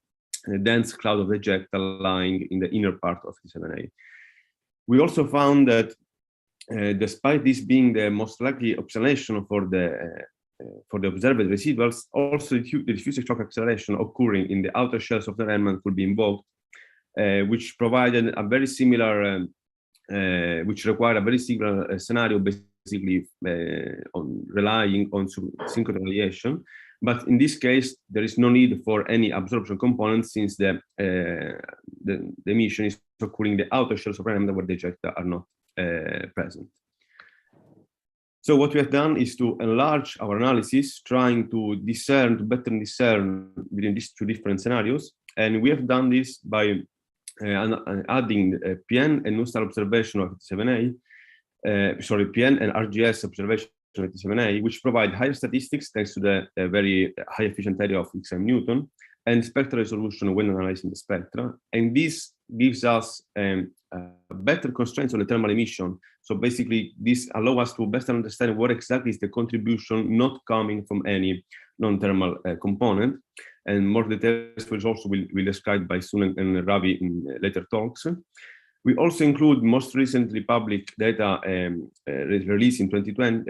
dense cloud of ejecta lying in the inner part of the 7A. We also found that despite this being the most likely explanation for the observed residuals, also the diffuse shock acceleration occurring in the outer shells of the remnant could be invoked, which provided a very similar, which required a very similar scenario, basically relying on synchronous radiation. But in this case, there is no need for any absorption component, since the emission is occurring in the outer shells of remnant where the ejecta are not present. So what we have done is to enlarge our analysis, trying to better discern between these two different scenarios. And we have done this by adding PN and Nustar observation of 7A, PN and RGS observation of 7A, which provide higher statistics thanks to the very high efficient area of XM Newton and spectral resolution when analyzing the spectra. And this gives us better constraints on the thermal emission. So basically, this allows us to better understand what exactly is the contribution not coming from any non-thermal component. And more details, which also will be described by Sun and Ravi in later talks. We also include most recently public data released in 2020,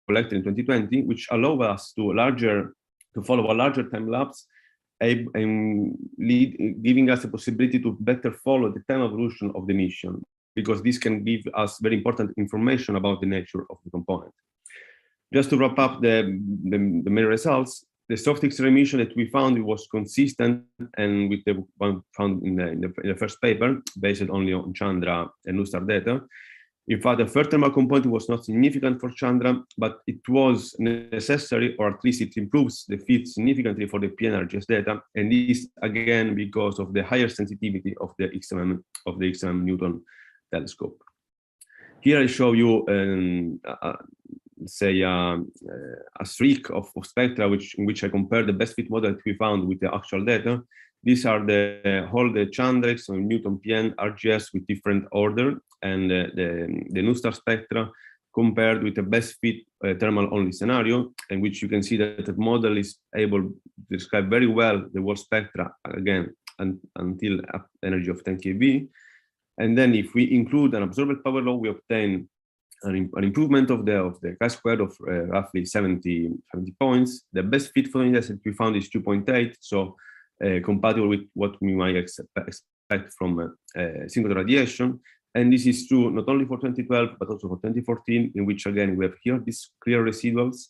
collected in 2020, which allow us to follow a larger time lapse, and giving us the possibility to better follow the time evolution of the emission, because this can give us very important information about the nature of the component. Just to wrap up the main results, the soft X-ray emission that we found was consistent and with the one found in the first paper, based only on Chandra and Nustar data. In fact, the third thermal component was not significant for Chandra, but it was necessary, or at least it improves the fit significantly for the PNRGS data, and this again because of the higher sensitivity of the XM Newton telescope. Here I show you say a streak of spectra in which I compare the best fit model that we found with the actual data. These are all the Chandra, so Newton PN, RGS with different order, and the Nustar spectra compared with the best fit thermal only scenario, in which you can see that the model is able to describe very well the whole spectra, again, until energy of 10 keV. And then if we include an absorbed power law, we obtain an improvement of the chi-squared of roughly 70 points. The best fit for index that we found is 2.8, so compatible with what we might expect from single radiation. And this is true not only for 2012, but also for 2014, in which again we have here these clear residuals,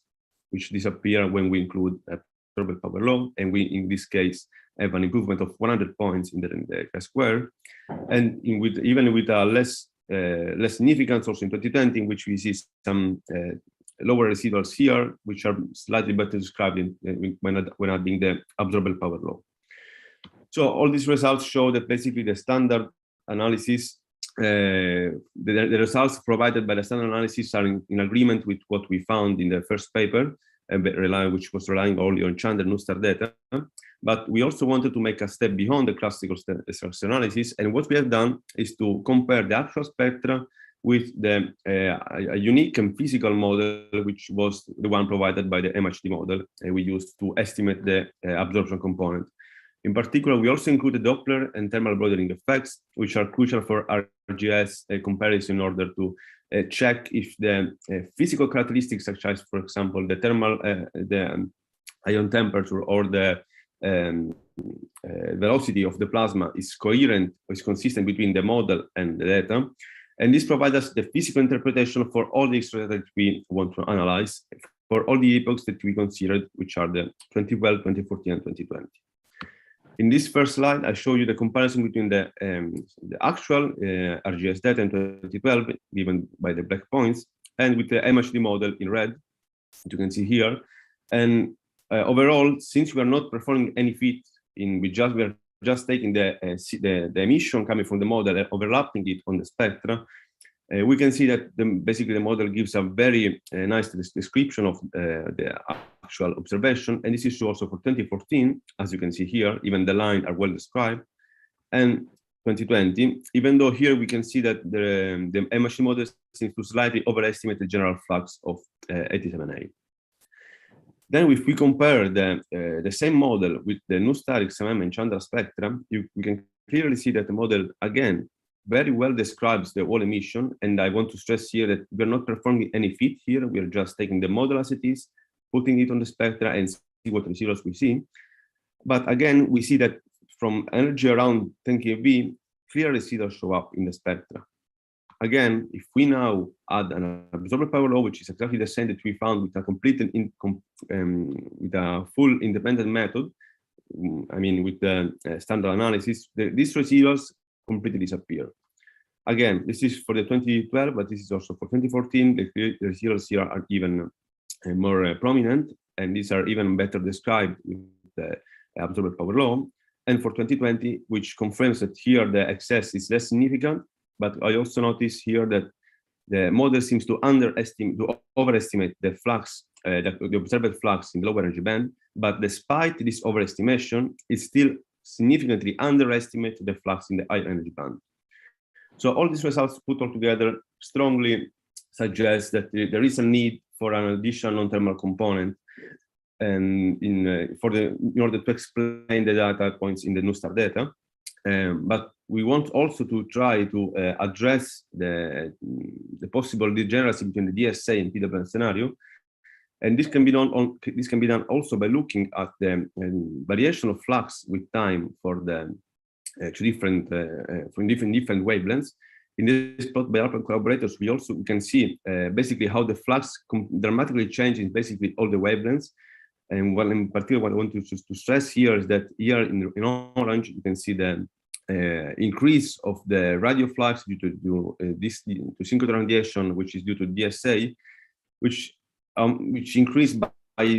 which disappear when we include absorbed power law, and we, in this case, have an improvement of 100 points in the chi-square, and even with a less significance also in 2020, in which we see some lower residuals here, which are slightly better described when adding the absorbed power law. So all these results show that basically the standard analysis, the results provided by the standard analysis are in agreement with what we found in the first paper, which was relying only on Chandra and Nustar data. But we also wanted to make a step beyond the classical structure analysis. And what we have done is to compare the actual spectra with a unique and physical model, which was the one provided by the MHD model we used to estimate the absorption component. In particular, we also included Doppler and thermal broadening effects, which are crucial for RGS comparison in order to check if the physical characteristics, such as, for example, the thermal, the ion temperature, or the velocity of the plasma is coherent, or is consistent between the model and the data. And this provides us the physical interpretation for all the extra data that we want to analyze for all the epochs that we considered, which are the 2012, 2014, and 2020. In this first slide, I show you the comparison between the actual RGS data in 2012, given by the black points, and with the MHD model in red, that you can see here. And overall, since we are not performing any fit, we are just taking the emission coming from the model and overlapping it on the spectra, we can see that basically the model gives a very nice description of the actual observation. And this is true also for 2014, as you can see here, even the lines are well described. And 2020, even though here we can see that the MHD model seems to slightly overestimate the general flux of 87A. Then if we compare the same model with the Nustar, XMM, and Chandra spectra, we can clearly see that the model, again, very well describes the whole emission. And I want to stress here that we're not performing any fit here. We're just taking the model as it is, putting it on the spectra, and see what residuals we see. But again, we see that from energy around 10 keV, clear residuals show up in the spectra. Again, if we now add an absorbed power law, which is exactly the same that we found with a complete with a full independent method, I mean, with the standard analysis, these residuals completely disappear. Again, this is for the 2012, but this is also for 2014. The residuals here are even more prominent, and these are even better described with the absorbed power law. And for 2020, which confirms that here the excess is less significant, but I also notice here that the model seems to overestimate the flux, the observed flux in the lower energy band. But despite this overestimation, it still significantly underestimates the flux in the high energy band. So all these results put all together strongly suggest that there is a need for an additional non-thermal component, and in order to explain the data points in the Nustar data. But we want also to try to address the possible degeneracy between the DSA and PWM scenario. And this can be done also by looking at the variation of flux with time for the different wavelengths. In this plot by Alpha collaborators, we can see basically how the flux dramatically changes basically all the wavelengths. And one in particular, what I want to stress here is that here in orange, you can see the increase of the radio flux due to synchrotron radiation, which is due to DSA, which increased by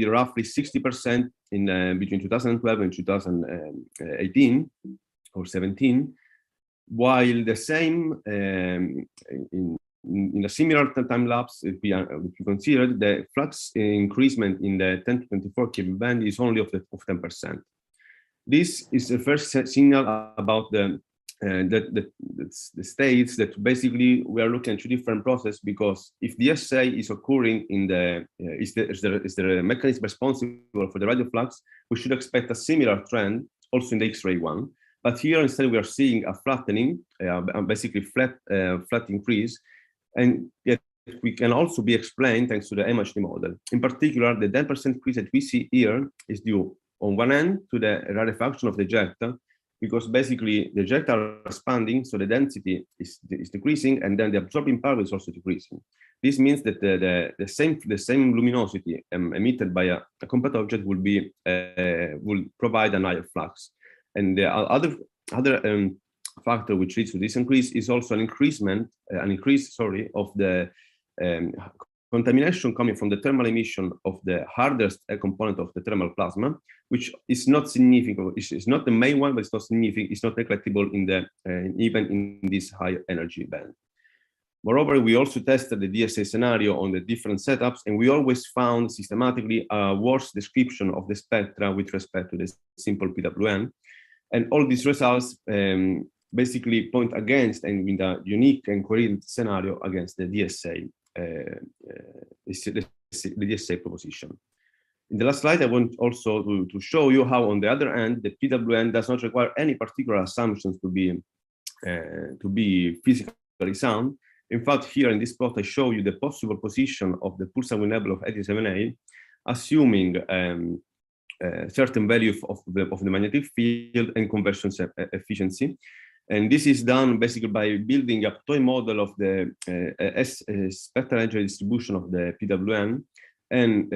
roughly 60% in between 2012 and 2018 or 17, while the same in a similar time lapse, if we consider the flux increasement in the 10 to 24 kV band is only of 10%. This is the first signal about the that states that basically we are looking at two different processes, because if DSA is occurring in the is the mechanism responsible for the radio flux, we should expect a similar trend also in the X-ray one. But here instead we are seeing a flattening, basically flat increase, and yet we can also be explained thanks to the MHD model. In particular, the 10% increase that we see here is due on one end to the rarefaction of the jet, because basically the jet are expanding, so the density is decreasing, and then the absorbing power is also decreasing. This means that the same luminosity emitted by a compact object will provide an higher flux. And the other factor which leads to this increase is also an increase of the contamination coming from the thermal emission of the hardest component of the thermal plasma, which is not significant. It's not the main one, but it's not significant. It's not neglectable in the even in this high energy band. Moreover, we also tested the DSA scenario on the different setups, and we always found systematically a worse description of the spectra with respect to the simple PWM. And all these results basically point against, and in a unique and coherent scenario, against the DSA, the DSA proposition. In the last slide, I want also to show you how, on the other end, the PWM does not require any particular assumptions to be physically sound. In fact, here in this plot, I show you the possible position of the pulsar nebula of 87A, assuming certain value of the magnetic field and conversion efficiency. And this is done basically by building a toy model of the spectral energy distribution of the PWM. And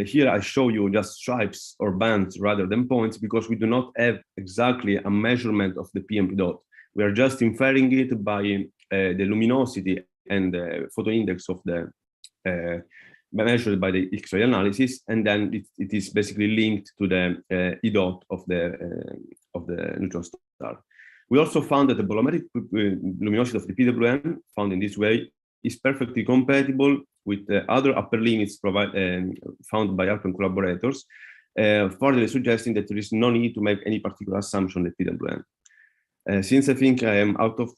here I show you just stripes or bands rather than points, because we do not have exactly a measurement of the PM dot. We are just inferring it by the luminosity and the photo index of the measured by the X-ray analysis, and then it is basically linked to the E dot of the neutron star. We also found that the bolometric luminosity of the PWM found in this way is perfectly compatible with the other upper limits found by Alpen collaborators, further suggesting that there is no need to make any particular assumption on the PWM. Since I think I am out of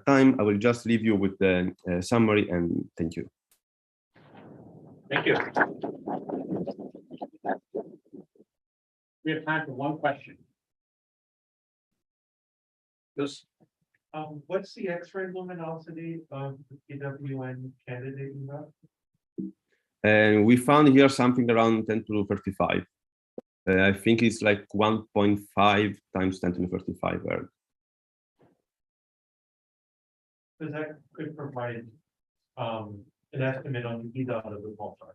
time, I will just leave you with the summary, and thank you. Thank you. We have time for one question. Yes. What's the X-ray luminosity of the PWM candidate you have? And we found here something around 10 to the 35. I think it's like 1.5 times 10 to the 35 erg. So that could provide an estimate on the E dot of the pulsar.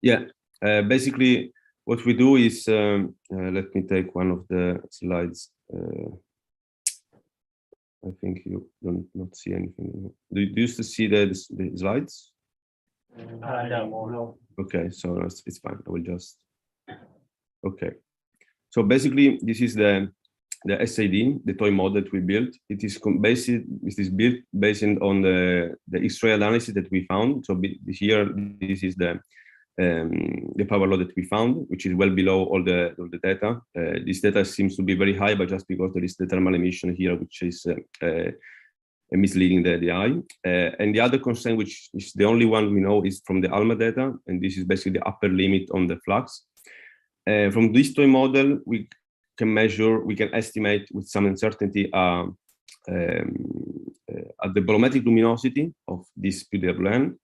Yeah, basically what we do is, let me take one of the slides. I think you don't not see anything. Do you used to see the slides? No. Okay, so it's fine. I will just. Okay, so basically this is the SAD, the toy model that we built. It is built based on the X-ray analysis that we found. So here, this is the power load that we found, which is well below all the data. This data seems to be very high, but just because there is the thermal emission here, which is misleading the eye. And the other constraint, which is the only one we know, is from the ALMA data, and this is basically the upper limit on the flux. From this toy model, we can estimate with some uncertainty the bolometric luminosity of this PWM.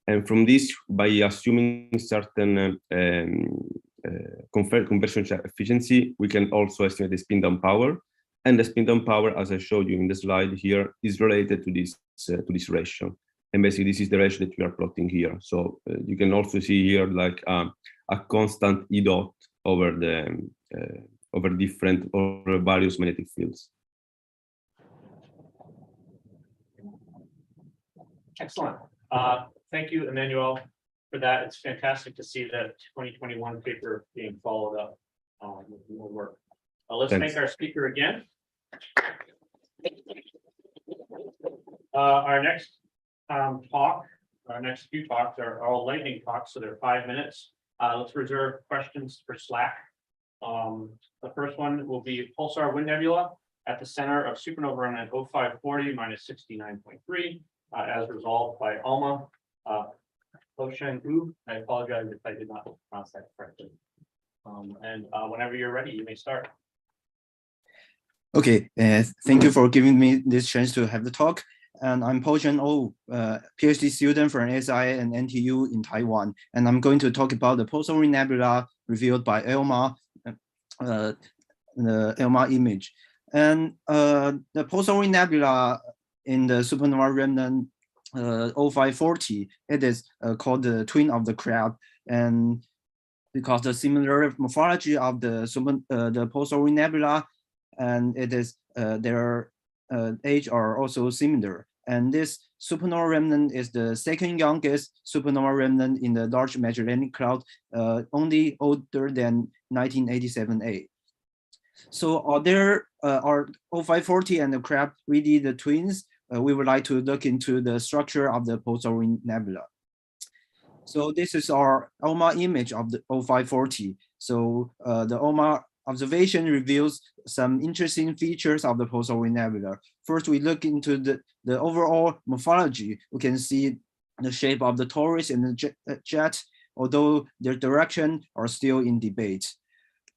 And from this, by assuming certain conversion efficiency, we can also estimate the spin down power. And the spin down power, as I showed you in the slide here, is related to this ratio. And basically, this is the ratio that we are plotting here. So you can also see here like a constant E dot over various magnetic fields. Excellent. Thank you, Emmanuel, for that. It's fantastic to see that 2021 paper being followed up with more work. Let's Thanks. thank our speaker again. Our next talk, our next few talks are all lightning talks, so they're 5 minutes. Let's reserve questions for Slack. The first one will be Pulsar Wind Nebula, at the center of Supernova Remnant 0540 minus 69.3, as resolved by ALMA. Potion, I apologize if I did not pronounce that correctly. And whenever you're ready, you may start. Okay, thank you for giving me this chance to have the talk. And I'm Potion O, PhD student from SI and NTU in Taiwan. And I'm going to talk about the Pulsar Nebula revealed by ALMA, the ALMA image. And the Pulsar Nebula in the Supernova Remnant 0540, it is called the twin of the crab. And because the similar morphology of the Pulsar Nebula, and it is their age are also similar. And this supernova remnant is the second youngest supernova remnant in the Large Magellanic Cloud, only older than 1987A. So are there are 0540 and the crab really the twins? We would like to look into the structure of the Pulsar Nebula. So this is our ALMA image of the 0540. So the ALMA observation reveals some interesting features of the Pulsar Nebula. First, we look into the overall morphology. We can see the shape of the torus and the jet, although their direction are still in debate.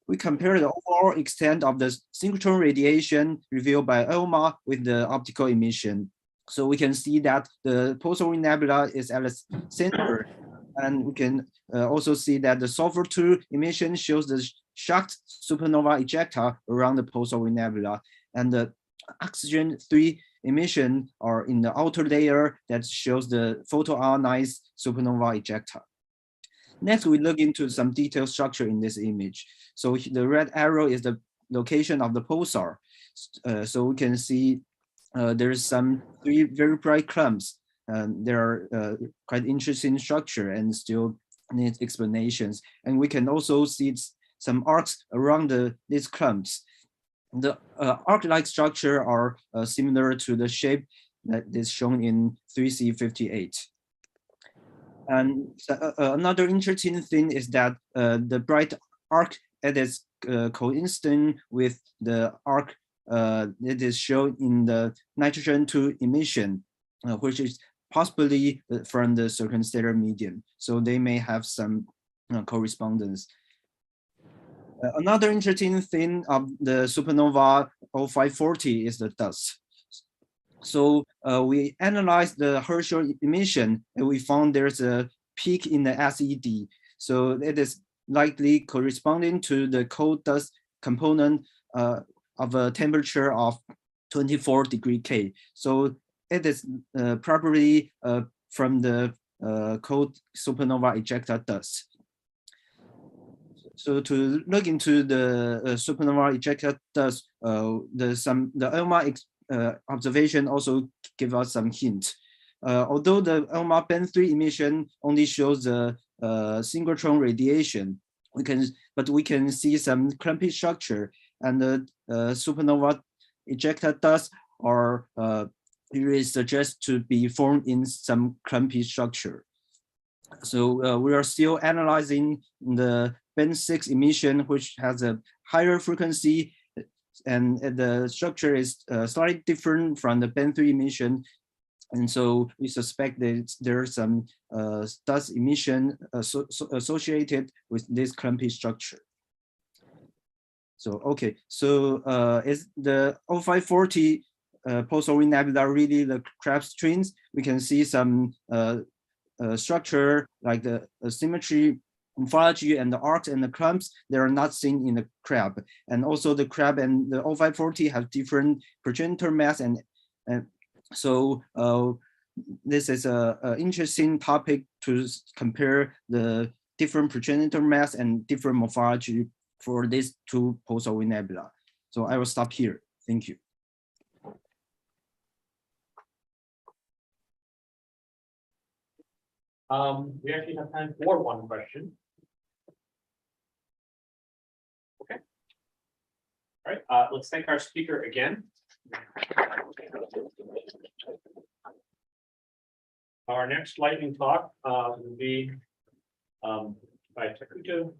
We compare the overall extent of the synchrotron radiation revealed by ALMA with the optical emission. So we can see that the Pulsar Nebula is at the center. And we can also see that the sulfur 2 emission shows the shocked supernova ejecta around the Pulsar Nebula, and the oxygen 3 emission are in the outer layer that shows the photoionized supernova ejecta. Next, we look into some detailed structure in this image. So the red arrow is the location of the pulsar. So we can see there's some 3 very bright clumps. There are quite interesting structure and still need explanations. And we can also see some arcs around these clumps. The arc-like structure are similar to the shape that is shown in 3C58. And another interesting thing is that the bright arc that is coincident with the arc that is shown in the nitrogen 2 emission, which is possibly from the circumstellar medium. So they may have some correspondence. Another interesting thing of the supernova 0540 is the dust. So we analyzed the Herschel emission and we found there's a peak in the SED. So it is likely corresponding to the cold dust component of a temperature of 24 degree K. So it is probably from the cold supernova ejecta dust. So to look into the supernova ejecta dust, the ALMA observation also give us some hint. Although the ALMA band 3 emission only shows the synchrotron radiation, we can see some clumpy structure, and the supernova ejecta dust are really suggest to be formed in some clumpy structure. So we are still analyzing the band 6 emission, which has a higher frequency, and the structure is slightly different from the band 3 emission. And so we suspect that there's some dust emission associated with this clumpy structure. So, okay, so is the 0540 Pulsar Nebula really the crab's twins? We can see some structure like the symmetry, morphology, and the arcs and the clumps. They are not seen in the crab. And also the crab and the 0540 have different progenitor mass, and so this is a interesting topic to compare the different progenitor mass and different morphology for these 2 Pulsar Nebula. So I will stop here. Thank you. We actually have time for one question. Okay. All right, let's thank our speaker again. Our next lightning talk will be by Takuto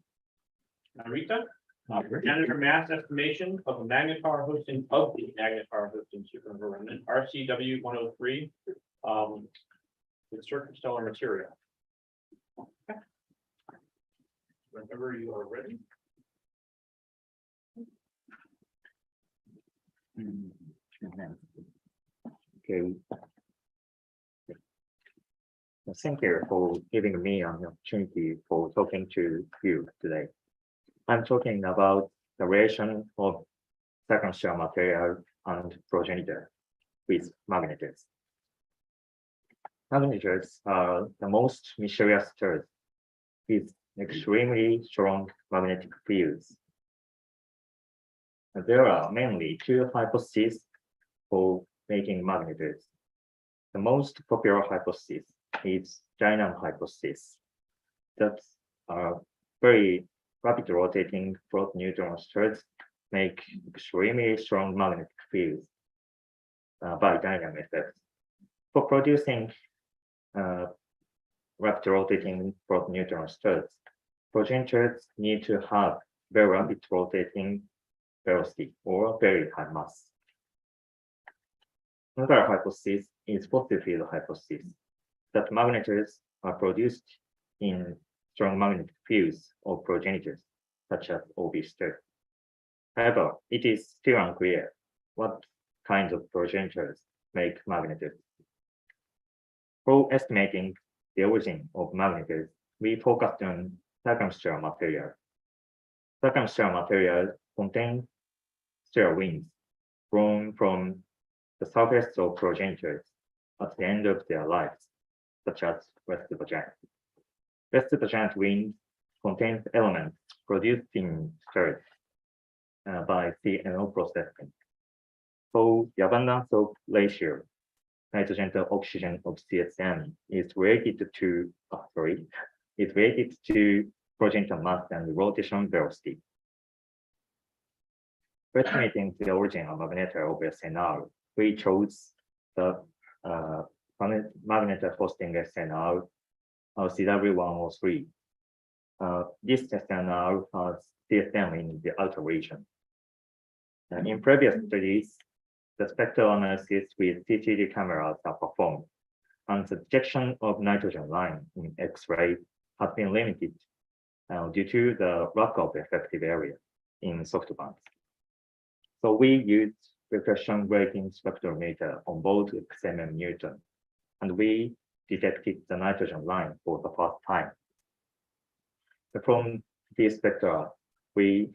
Narita. Progenitor mass estimation of the Magnetar hosting supernova remnant RCW 103 with circumstellar material. Okay. Whenever you are ready. Okay. Thank you for giving me an opportunity for talking to you today. I'm talking about the relation of circumstellar material and progenitor with magnetars. Magnetars are the most mysterious stars with extremely strong magnetic fields. There are mainly two hypotheses for making magnetars. The most popular hypothesis is Dynamo hypothesis. That's very rapid rotating proto-neutron stars make extremely strong magnetic fields by dynamo effects. For producing rapid rotating proto-neutron stars, progenitors need to have very rapid rotating velocity or very high mass. Another hypothesis is positive field hypothesis, that magnetars are produced in strong magnetic fields of progenitors, such as OB stars. However, it is still unclear what kinds of progenitors make magnetars. For estimating the origin of magnetars, we focused on circumstellar material. Circumstellar material contain stellar winds blown from the surface of progenitors at the end of their lives, such as west-of giant. West-of giant wind contains elements produced in stars by CNO processing. So the abundance of ratio nitrogen to oxygen of CSM is related to progenitor mass and rotation velocity. For estimating the origin of magnetar of SNR, we chose the magnetar hosting SNR CW103. This SNR has CSM in the outer region. In previous studies, the spectral analysis with CCD cameras are performed, and the detection of nitrogen line in X-ray has been limited due to the lack of effective area in softbands. So we used reflection grating spectrometer on both XM and Newton, and we detected the nitrogen line for the first time. From these spectra, we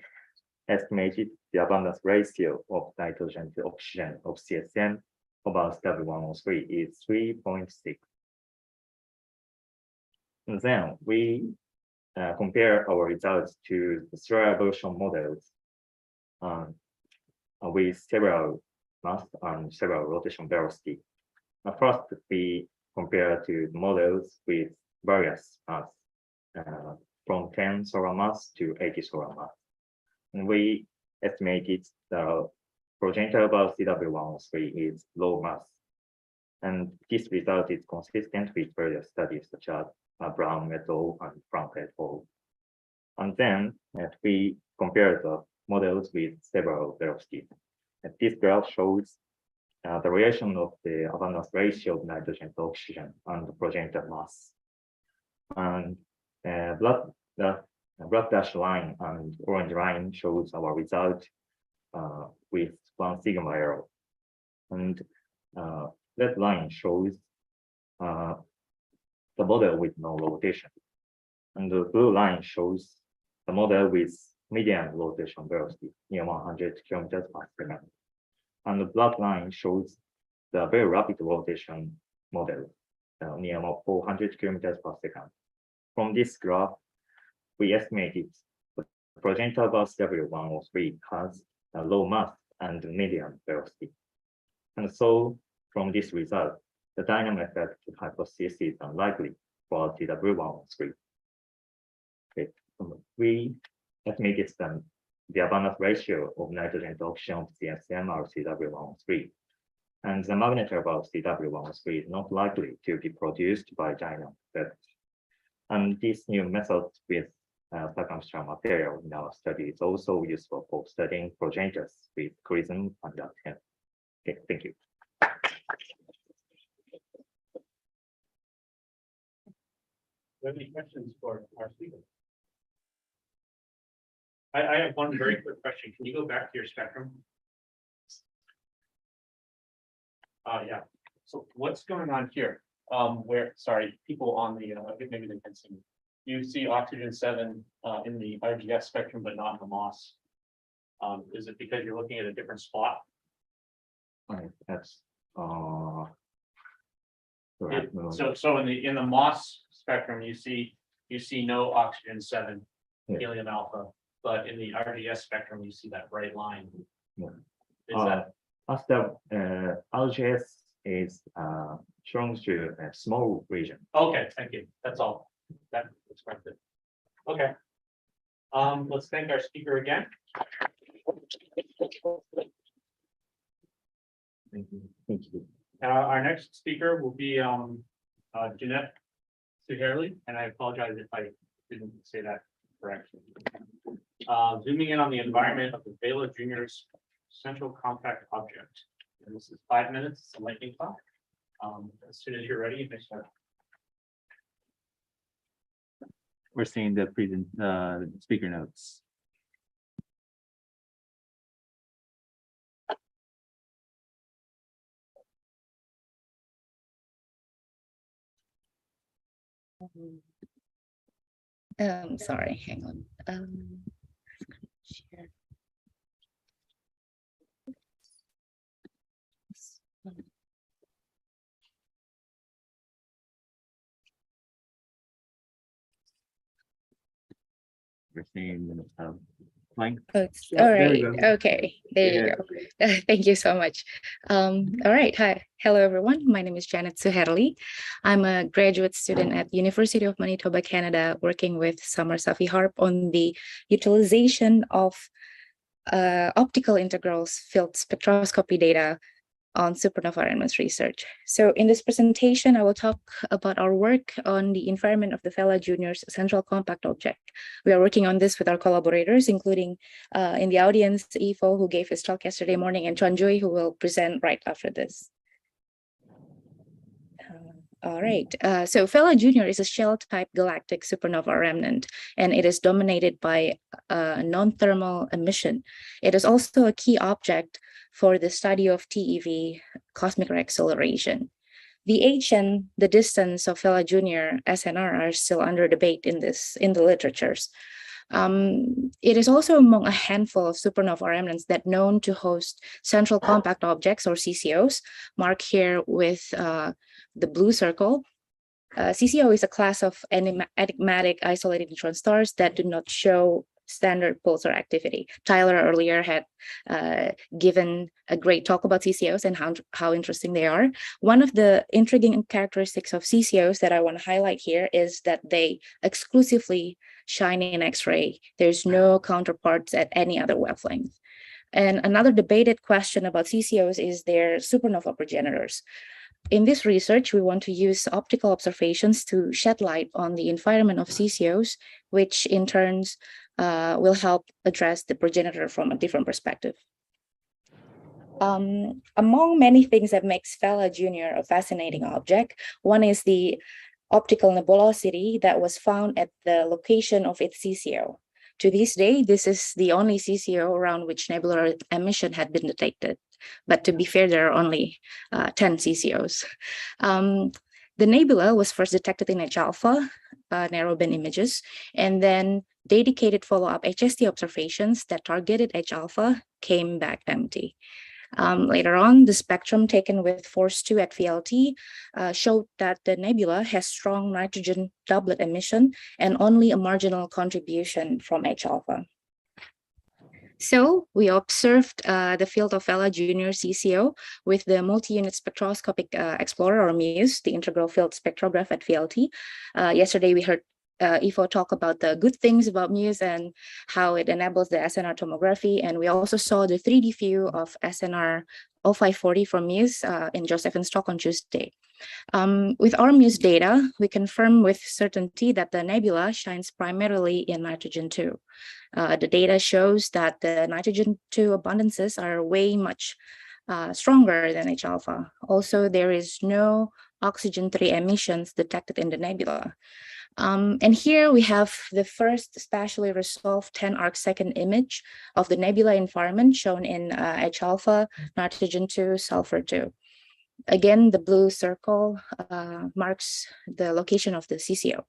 estimated the abundance ratio of nitrogen to oxygen of CSM over CW103 is 3.6. And then we compare our results to the stellar evolution models with several mass and several rotation velocity. First, we compare to models with various mass from 10 solar mass to 80 solar mass. And we estimated the progenitor above CW103 is low mass. And this result is consistent with previous studies such as Brown et al. And Frank et al. And then we compare the models with several velocities. And this graph shows the relation of the abundance ratio of nitrogen to oxygen and the progenitor mass. And the black dashed line and orange line shows our result with 1 sigma error. And red line shows the model with no rotation. And the blue line shows the model with median rotation velocity near 100 kilometers per second. And the black line shows the very rapid rotation model near 400 kilometers per second. From this graph, we estimated the progenitor above CW103 has a low mass and medium velocity. And so from this result, the dynamo effect hypothesis is unlikely for CW103. Okay. We estimated the abundance ratio of nitrogen to oxygen of CSM or CW103. And the magnetar above CW103 is not likely to be produced by dynamo effect. And this new method with circumstantial material in our study is also useful for studying progenitors with Prism and Ten. Okay, thank you. Do you have any questions for our speaker? I have one very quick question. Can you go back to your spectrum? Yeah. So what's going on here? Sorry, people on the, maybe they can see. You see oxygen 7 in the RGS spectrum, but not in the MOS. Is it because you're looking at a different spot? That's So in the MOS spectrum, you see no oxygen 7 Yeah. helium alpha, but in the RGS spectrum, you see that bright line. Yeah. Is that as the RGS is shown through a small region. okay? Thank you. That's all. That's corrected. Okay. Let's thank our speaker again. Thank you. Thank you. Our next speaker will be Jeanette Suherli, and I apologize if I didn't say that correctly. Zooming in on the environment of the Vela Junior's central compact object. And this is 5 minutes, it's a lightning clock. As soon as you're ready, you may start. We're seeing the speaker notes. Sorry, hang on. Share. We're seeing blank. Oh, Yeah, all there we right. go. Okay. There you go. Thank you so much. All right. Hi. Hello, everyone. My name is Janet Suherli. I'm a graduate student at University of Manitoba, Canada, working with Summer Safi Harp on the utilization of optical integrals field spectroscopy data on supernova remnants research. So in this presentation, I will talk about our work on the environment of the Vela Junior's central compact object. We are working on this with our collaborators, including in the audience, Ifo, who gave his talk yesterday morning, and Chonjui, who will present right after this. All right, so Vela Junior is a shell-type galactic supernova remnant, and it is dominated by non-thermal emission. It is also a key object for the study of TeV, cosmic ray acceleration. The age and the distance of Vela Junior SNR are still under debate in the literatures. It is also among a handful of supernova remnants that known to host central compact objects, or CCOs, marked here with the blue circle. CCO is a class of enigmatic isolated neutron stars that do not show standard pulsar activity. Tyler earlier had given a great talk about CCOs and how interesting they are. One of the intriguing characteristics of CCOs that I want to highlight here is that they exclusively shine in X-ray. There's no counterparts at any other wavelength. And another debated question about CCOs is their supernova progenitors. In this research, we want to use optical observations to shed light on the environment of CCOs, which in turn will help address the progenitor from a different perspective. Among many things that makes Vela Junior a fascinating object, one is the optical nebulosity that was found at the location of its CCO. To this day, this is the only CCO around which nebular emission had been detected. But to be fair, there are only 10 CCOs. The nebula was first detected in H-alpha, narrowband images, and then dedicated follow-up HST observations that targeted H-alpha came back empty. Later on, the spectrum taken with force 2 at VLT showed that the nebula has strong nitrogen doublet emission and only a marginal contribution from H-alpha. So we observed the field of Vela Junior CCO with the multi-unit spectroscopic explorer, or MUSE, the integral field spectrograph at VLT. Yesterday, we heard Ifo talk about the good things about MUSE and how it enables the SNR tomography. And we also saw the 3D view of SNR 0540 from MUSE in Joseph's talk on Tuesday. With our MUSE data, we confirm with certainty that the nebula shines primarily in nitrogen-2. The data shows that the nitrogen-2 abundances are way much stronger than H-alpha. Also, there is no oxygen-3 emissions detected in the nebula. And here we have the first spatially resolved 10 arcsecond image of the nebula environment shown in H-alpha, nitrogen-2, sulfur-2. Again, the blue circle marks the location of the CCO.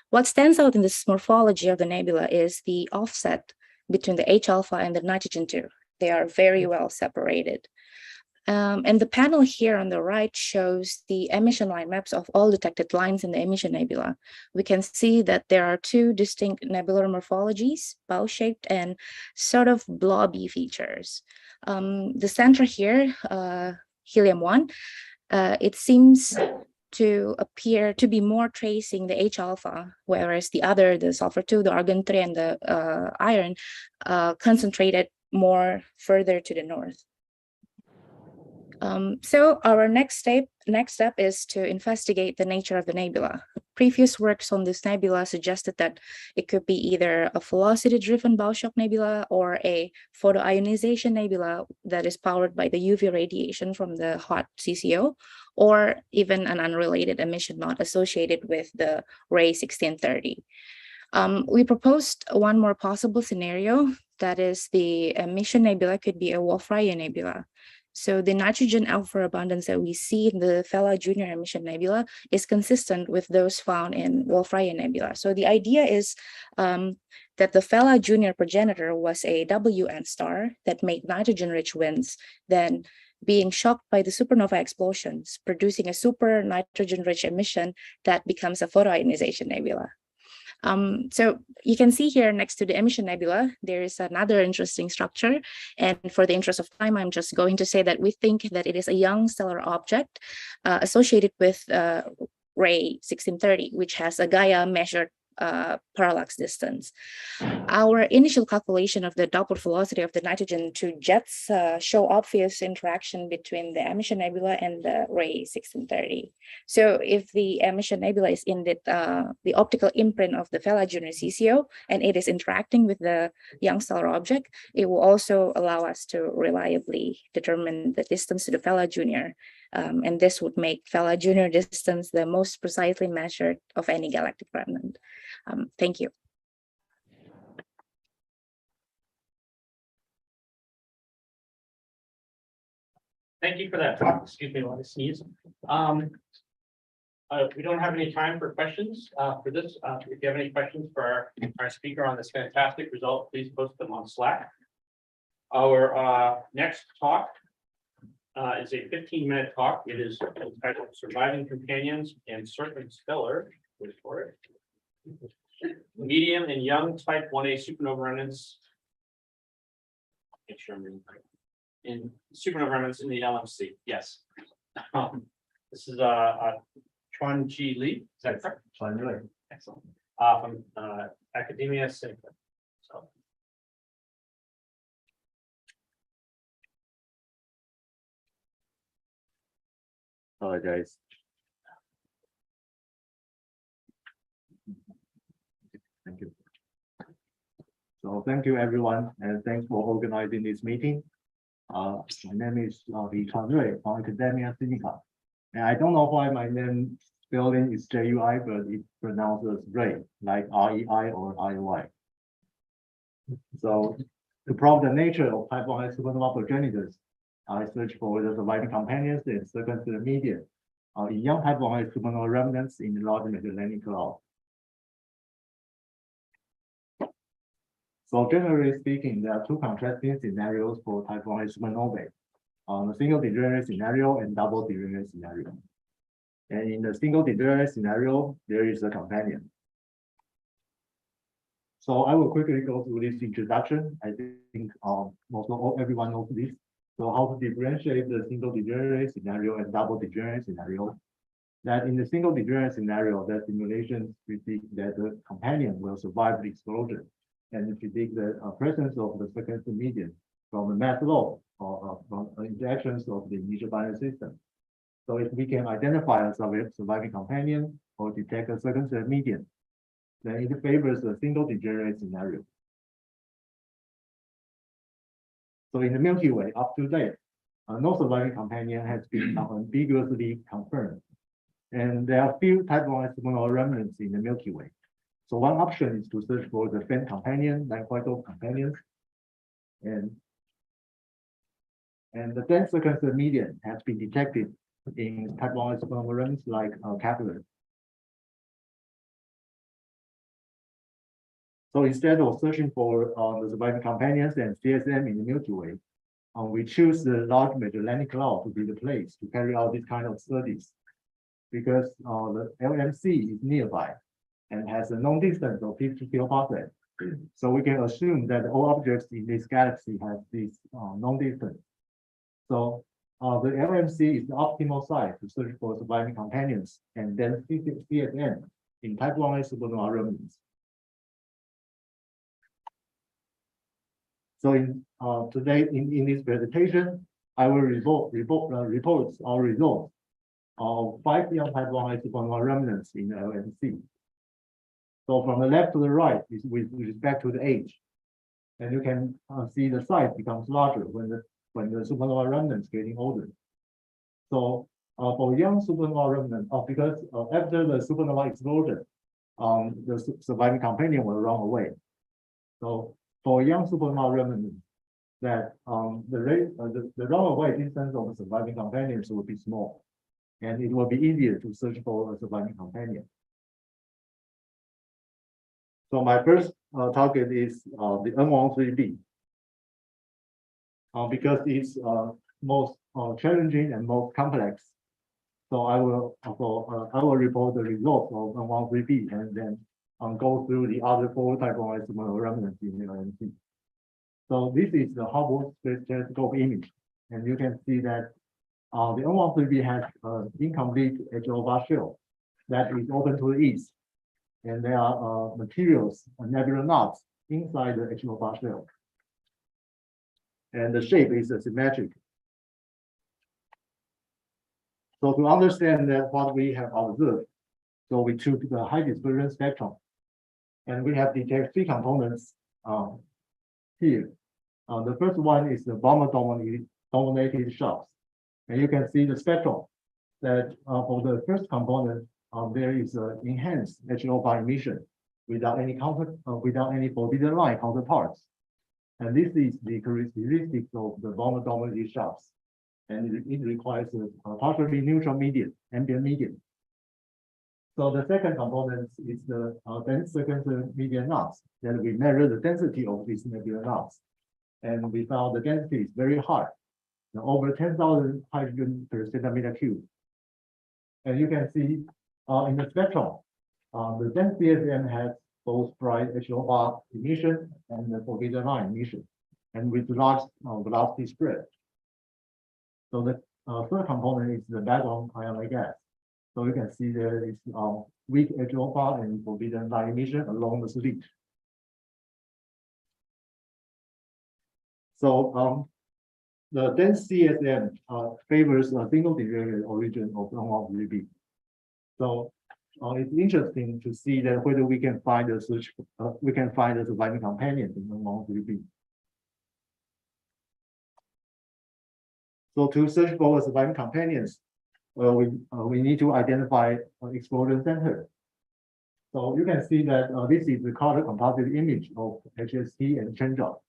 What stands out in this morphology of the nebula is the offset between the H-alpha and the nitrogen-2. They are very well separated. And the panel here on the right shows the emission line maps of all detected lines in the emission nebula. We can see that there are two distinct nebular morphologies, bow-shaped and sort of blobby features. The center here, helium-1, it seems to appear to be more tracing the H-alpha, whereas the other, the sulfur-2, the argon-3, and the iron, concentrated more further to the north. So our next step is to investigate the nature of the nebula. Previous works on this nebula suggested that it could be either a velocity-driven bow-shock nebula or a photoionization nebula that is powered by the UV radiation from the hot CCO, or even an unrelated emission not associated with the ray 1630. We proposed one more possible scenario, that is the emission nebula could be a Wolf-Rayet nebula. So the nitrogen alpha abundance that we see in the Vela Junior emission nebula is consistent with those found in Wolf-Rayet nebula. So the idea is that the Vela Junior progenitor was a WN star that made nitrogen-rich winds, then being shocked by the supernova explosions, producing a super nitrogen-rich emission that becomes a photoionization nebula. So you can see here next to the emission nebula, there is another interesting structure. And for the interest of time, I'm just going to say that we think that it is a young stellar object associated with ray 1630, which has a Gaia measured parallax distance. Our initial calculation of the doppler velocity of the nitrogen-2 jets show obvious interaction between the emission nebula and the ray 1630. So if the emission nebula is indeed the optical imprint of the Vela Junior CCO and it is interacting with the young stellar object, it will also allow us to reliably determine the distance to the Vela Junior. And this would make Vela Junior distance the most precisely measured of any galactic remnant. Thank you. Thank you for that talk. Excuse me while I sneeze. We don't have any time for questions for this. If you have any questions for our speaker on this fantastic result, please post them on Slack. Our next talk is a 15-minute talk. It is entitled Surviving Companions and Certain Stellar, wait for it, Medium and Young Type 1A Supernova Remnants. Make sure I'm reading correctly. In Supernova Remnants in the LMC. Yes. This is Chuan Chi Li. Is that correct? Chuan Li. Excellent. From Academia Sinica. So. Apologize. Thank you. So thank you everyone, and thanks for organizing this meeting. My name is Chuan Rui from Academia Sinica. And I don't know why my name spelling is J-U-I, but it's pronounced as Ray, like R-E-I or I-O-I. So to prove the nature of type 1 supernova progenitors, I search for the surviving companions and secondary media in young type 1 supernova remnants in the large Magellanic Cloud. So generally speaking, there are two contrasting scenarios for type 1 supernovae. The single degenerate scenario and double degenerate scenario. And in the single degenerate scenario, there is a companion. So I will quickly go through this introduction. I think everyone knows this. So how to differentiate the single degenerate scenario and double degenerate scenario. That in the single degenerate scenario, the simulations predict that the companion will survive the explosion and predict the presence of the second medium from the mass law or from interactions of the initial binary system. So if we can identify a surviving companion or detect a secondary median, then it favors a single degenerate scenario. So in the Milky Way, up to date, no surviving companion has been ambiguously confirmed. And there are few type 1 supernova remnants in the Milky Way. So one option is to search for the faint companion, like white dwarf companions. And the dense secondary median has been detected in type 1 supernova remnants like Kepler. So instead of searching for the surviving companions and CSM in the Milky Way, we choose the Large Magellanic Cloud to be the place to carry out this kind of studies, because the LMC is nearby and has a known distance of 50 kiloparsecs. So we can assume that all objects in this galaxy have this known distance. So the LMC is the optimal site to search for surviving companions and then CSM in type 1A supernova remnants. So today in this presentation, I will report our results of 5 young type 1A supernova remnants in the LMC. So from the left to the right is with respect to the age, and you can see the size becomes larger when the supernova remnants getting older. So for young supernova remnant, because after the supernova explosion, the surviving companion will run away. So for young supernova remnant, that the runaway distance of the surviving companions will be small, and it will be easier to search for a surviving companion. So my first target is the N13B, because it's most challenging and most complex. So I will report the results of N13B and then go through the other 4 type 1 supernova remnants in the LMC. So this is the Hubble Space Telescope image, and you can see that the N13B has an incomplete HO shell that is open to the east. And there are materials, nebula knots inside the HO shell. And the shape is symmetric. So to understand that what we have observed, so we took the high dispersion spectrum, and we have detected 3 components here. The first one is the bomber dominated shocks. And you can see the spectrum that for the first component, there is an enhanced HO emission without any forbidden line counterparts. And this is the characteristics of the bomber dominated shocks. And it requires a partially neutral median, ambient median. So the second component is the dense secondary median knots. Then we measure the density of these nebula knots. And we found the density is very high, over 10,000 hydrogen per centimeter cube. And you can see in the spectrum, the dense CSM has both bright HO bar emission and the forbidden line emission, and with large velocity spread. So the third component is the background ionic gas. So you can see there is weak HO bar and forbidden line emission along the slit. So the dense CSM favors a single degenerate origin of N13B. So it's interesting to see that whether we can find a surviving companion in N13B. So to search for surviving companions, we need to identify explosion center. So you can see that this is the color composite image of HST and change-up.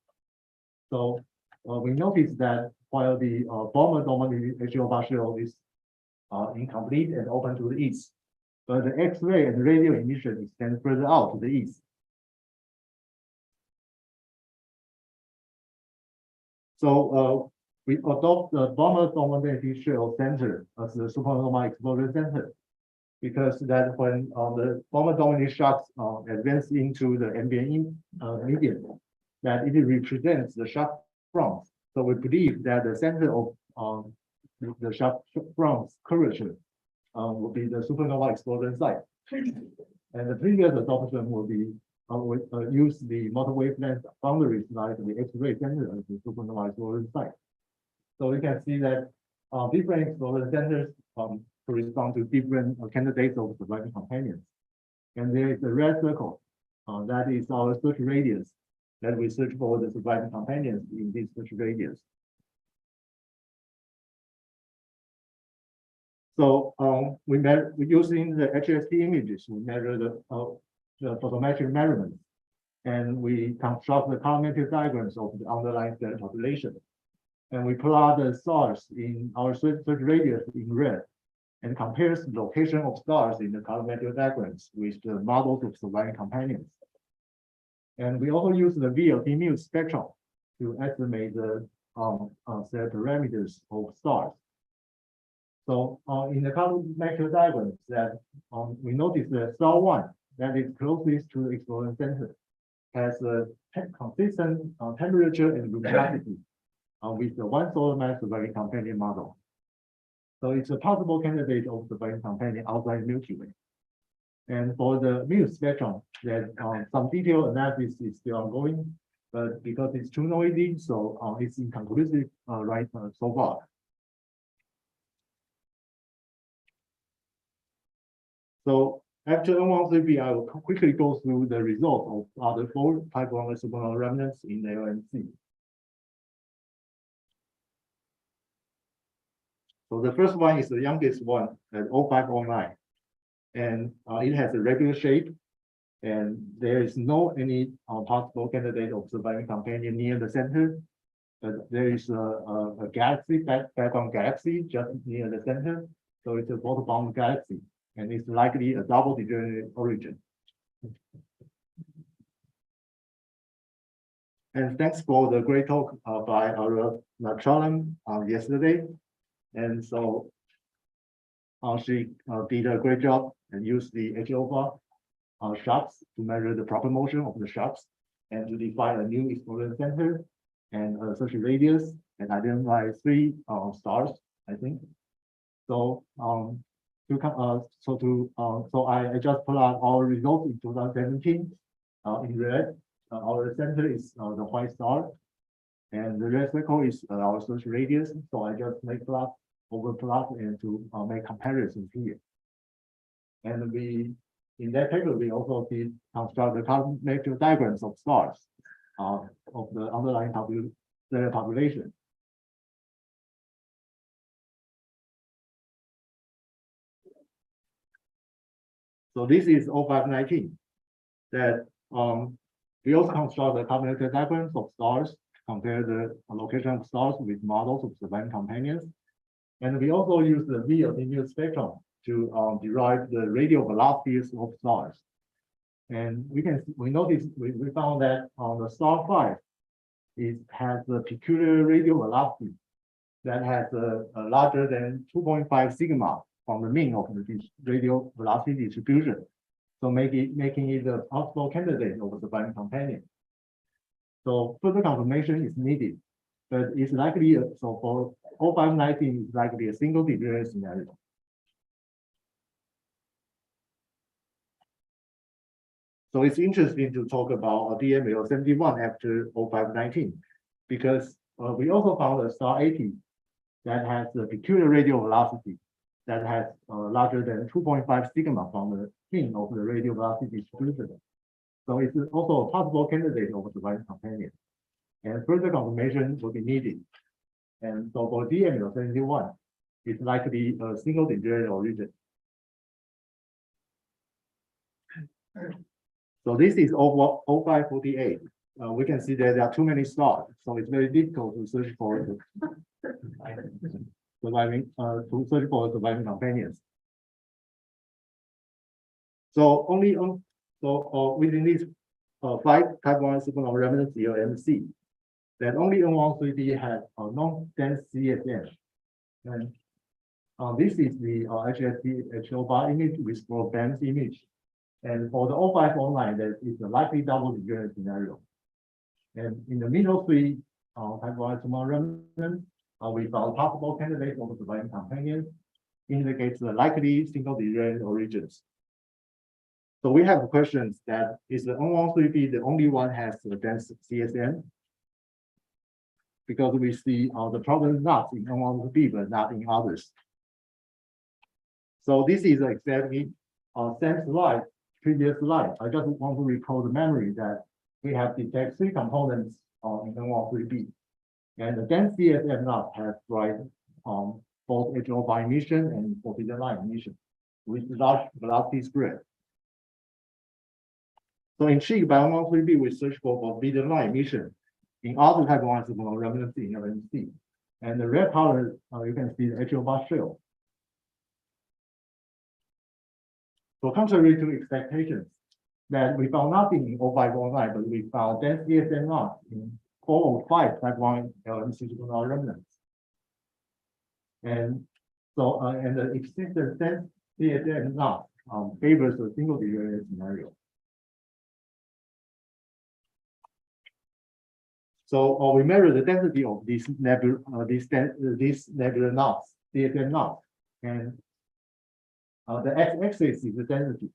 So we notice that while the bomber dominated HO shell is incomplete and open to the east, but the X-ray and radio emission extend further out to the east. So we adopt the bomber dominated shell center as the supernova explosion center, because that when the bomber dominated shocks advance into the ambient medium, that it represents the shock fronts. So we believe that the center of the shock fronts curvature will be the supernova explosion site. And the previous adoption will be use the multi-wavelength boundaries like the X-ray center as the supernova explosion site. So we can see that different explosion centers correspond to different candidates of surviving companions. And there is a red circle, that is our search radius, that we search for the surviving companions in this search radius. So we're using the HST images, we measure the photometric measurements, and we construct the colorimetric diagrams of the underlying stellar population. And we plot the stars in our search radius in red, and compares the location of stars in the colorimetric diagrams with the models of surviving companions. And we also use the VLT-mu spectrum to estimate the stellar parameters of stars. So in the colorimetric diagrams that we notice that star 1, that is closest to the explosion center, has a consistent temperature and luminosity with the one solar mass surviving companion model. So it's a possible candidate of surviving companion outside Milky Way. And for the mu spectrum, that some detailed analysis is still ongoing, but because it's too noisy, so it's inconclusive right so far. So after N13B, I will quickly go through the results of other 4 type 1 supernova remnants in the LMC. So the first one is the youngest one at 0509, and it has a regular shape, and there is no any possible candidate of surviving companion near the center. But there is a galaxy, background galaxy just near the center, so it's a photobound galaxy, and it's likely a double degenerate origin. And thanks for the great talk by our Neutron yesterday. And so she did a great job and used the HO shocks to measure the proper motion of the shocks and to define a new explosion center and a search radius and identify 3 stars, I think. So I just put out our results in 2017 in red. Our center is the white star, and the red circle is our search radius. So I just make plot over plot and to make comparisons here. And in that paper, we also did construct the colorimetric diagrams of stars of the underlying stellar population. So this is 0519 that we also construct the colorimetric diagrams of stars to compare the location of stars with models of surviving companions. And we also use the VLT-mu spectrum to derive the radial velocities of stars. And we found that on the star 5, it has a peculiar radial velocity that has a larger than 2.5 sigma from the mean of the radial velocity distribution. So making it a possible candidate of a surviving companion. So further confirmation is needed, but it's likely, so for 0519 is likely a single degenerate scenario. So it's interesting to talk about a DML 71 after 0519, because we also found a star 80 that has a peculiar radial velocity that has larger than 2.5 sigma from the mean of the radial velocity distribution. So it's also a possible candidate of a surviving companion. And further confirmation will be needed. And so for DML 71, it's likely a single degenerate origin. So this is 0548. We can see that there are too many stars, so it's very difficult to search for surviving companions. So within these 5 type 1 supernova remnants LMC, that only N13B has a non-dense CSM. And this is the HST HO bar image with for bands image. And for the 0509, that is a likely double degenerate scenario. And in the middle 3 type 1 supernova remnants, we found possible candidates of surviving companions, indicates the likely single degenerate origins. So we have questions that is the N13B the only one has a dense CSM? Because we see the problem not in N13B, but not in others. So this is exactly same slide, previous slide. I just want to recall the memory that we have detect three components in N13B. And the dense CSM knot has both HO emission and forbidden light emission with large velocity spread. So in Cheek by N13B, we search for forbidden light emission in other type of supernova remnants in LMC. And the red color, you can see the HO bar shell. So contrary to expectations, that we found nothing in 0509, but we found dense CSM knot in 405 type 1 LMC supernova remnants. And so, and the existence dense CSM knot favors a single deviation scenario. So we measure the density of these nebula, these nebula knots, CSM knots, and the x-axis is the density.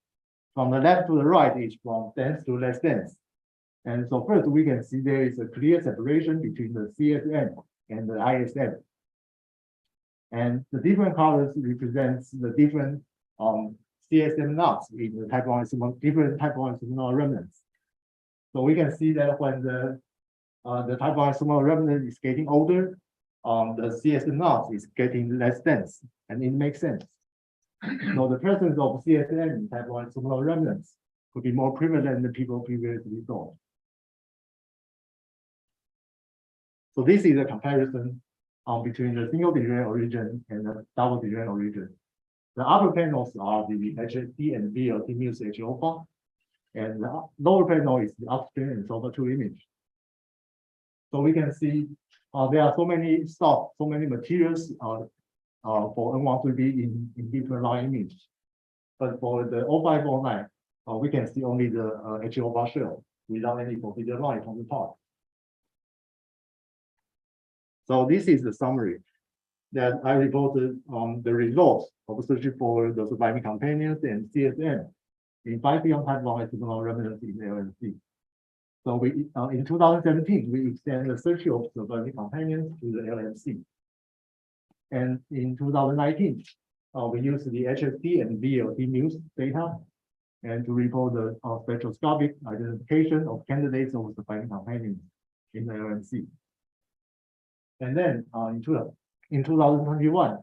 From the left to the right is from dense to less dense. And so first we can see there is a clear separation between the CSM and the ISM. And the different colors represents the different CSM knots in the type 1 different type 1 supernova remnants. So we can see that when the type 1 supernova remnant is getting older, the CSM knot is getting less dense, and it makes sense. So the presence of CSM in type 1 supernova remnants could be more prevalent than people previously thought. So this is a comparison between the single degenerate origin and the double degenerate origin. The upper panels are the HSD and VLT muse H alpha, and the lower panel is the upstream and SOFA 2 image. So we can see there are so many stuff, so many materials for N13B in different line image. But for the 0509, we can see only the HO bar shell without any forbidden light on the top. So this is the summary that I reported on the results of searching for the surviving companions and CSM in 5 beyond type 1 supernova remnants in LMC. So we in 2017 we extended the search of surviving companions to the LMC. And in 2019, we used the HSD and VLT muse data and to report the spectroscopic identification of candidates of surviving companions in the LMC. And then in 2021,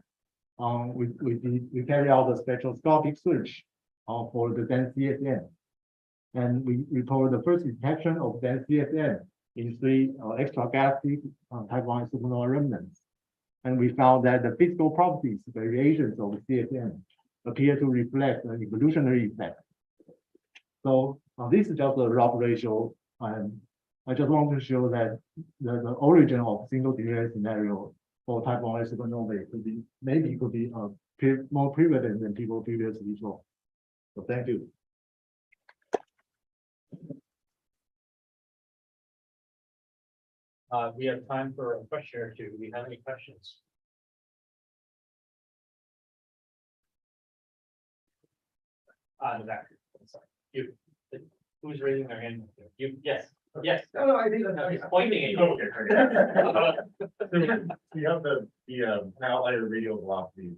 we carry out the spectroscopic search for the dense CSM. And we report the first detection of dense CSM in 3 extragalactic type 1 supernova remnants. And we found that the physical properties, variations of CSM appear to reflect an evolutionary effect. So this is just a rough ratio, and I just want to show that the origin of single degenerate scenario for type 1 supernova could be more prevalent than people previously thought. So thank you. We have time for a question or two. Do we have any questions? In the back. Sorry. You. Who's raising their hand? You. Yes. Yes. No, I think He's pointing at you. We have the outlier radial velocities,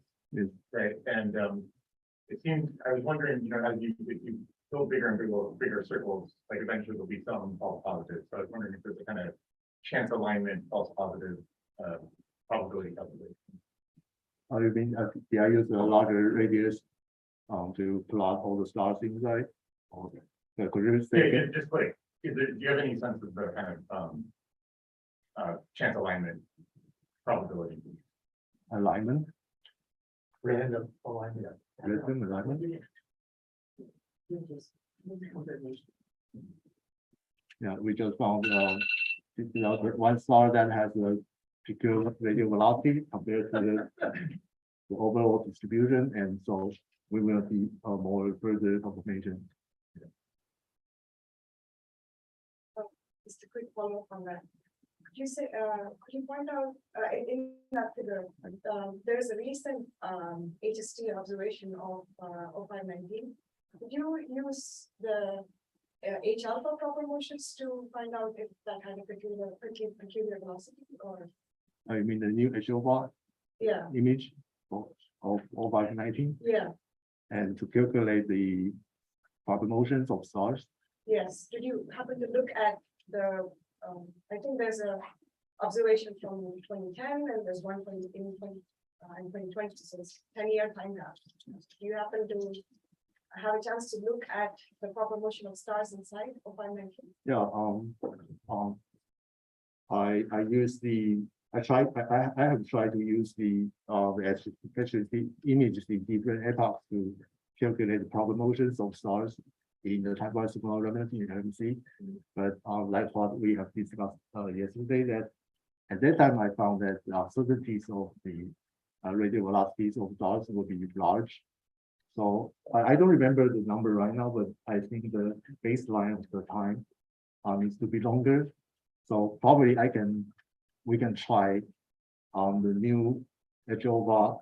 right? And it seems, I was wondering, as you go bigger and bigger circles, like eventually there'll be some false positives. So I was wondering if there's a kind of chance alignment, false positive probability calculation. You mean I use a larger radius to plot all the stars inside? Okay. So could you say? Yeah, just like, do you have any sense of the kind of chance alignment probability? Alignment? Random alignment. Random alignment? Yeah, we just found one star that has a peculiar radial velocity compared to the overall distribution, and so we will see more further confirmation. Just a quick follow-up on that. Could you say, could you point out in that figure, there's a recent HST observation of 0519. Could you use the H alpha proper motions to find out if that had a peculiar velocity or? You mean the new HO bar Yeah. image? Oh, of 0519 Yeah, and to calculate the proper motions of stars. yes. Did you happen to look at the, I think there's a observation from 2010 and there's one from in 2020, so it's 10-year time gap. Do you happen to have a chance to look at the proper motion of stars inside of 0519? Yeah, I use I have tried to use actually the image the different epochs to calculate the proper motions of stars in the type 1 supernova remnant in LMC. But like what we have discussed yesterday, that at that time I found that the uncertainties of the radial velocities of stars will be large. So I don't remember the number right now, but I think the baseline of the time needs to be longer. So probably we can try the new HOVA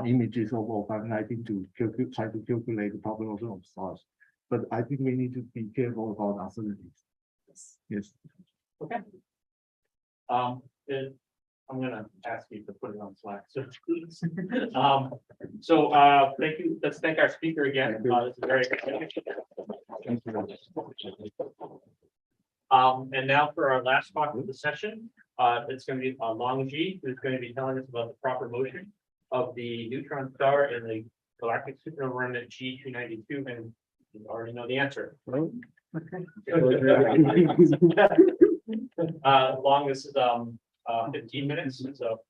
images of 0519 to try to calculate the proper motion of stars. But I think we need to be careful about uncertainties. Yes. Okay. I'm gonna ask you to put it on Slack, so please. Thank you. Let's thank our speaker again. This is very exciting. And now for our last talk of the session, it's going to be Long G, who's going to be telling us about the proper motion of the neutron star in the galactic supernova remnant G292, and you already know the answer. Long, this is 15 minutes, so.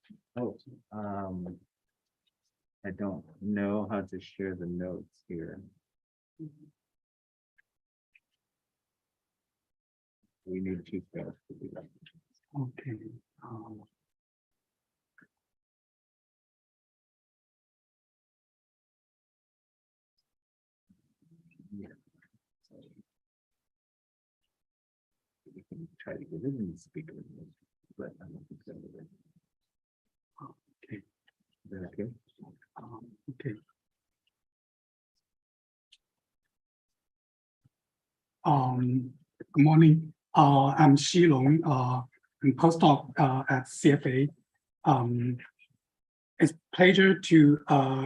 I don't know how to share the notes here. We need 2 steps to do that. Okay. We can try to get it in the speaker, but I don't think so. Okay. Is that okay? Okay. Good morning. I'm Xi Long, I'm postdoc at CFA. It's a pleasure to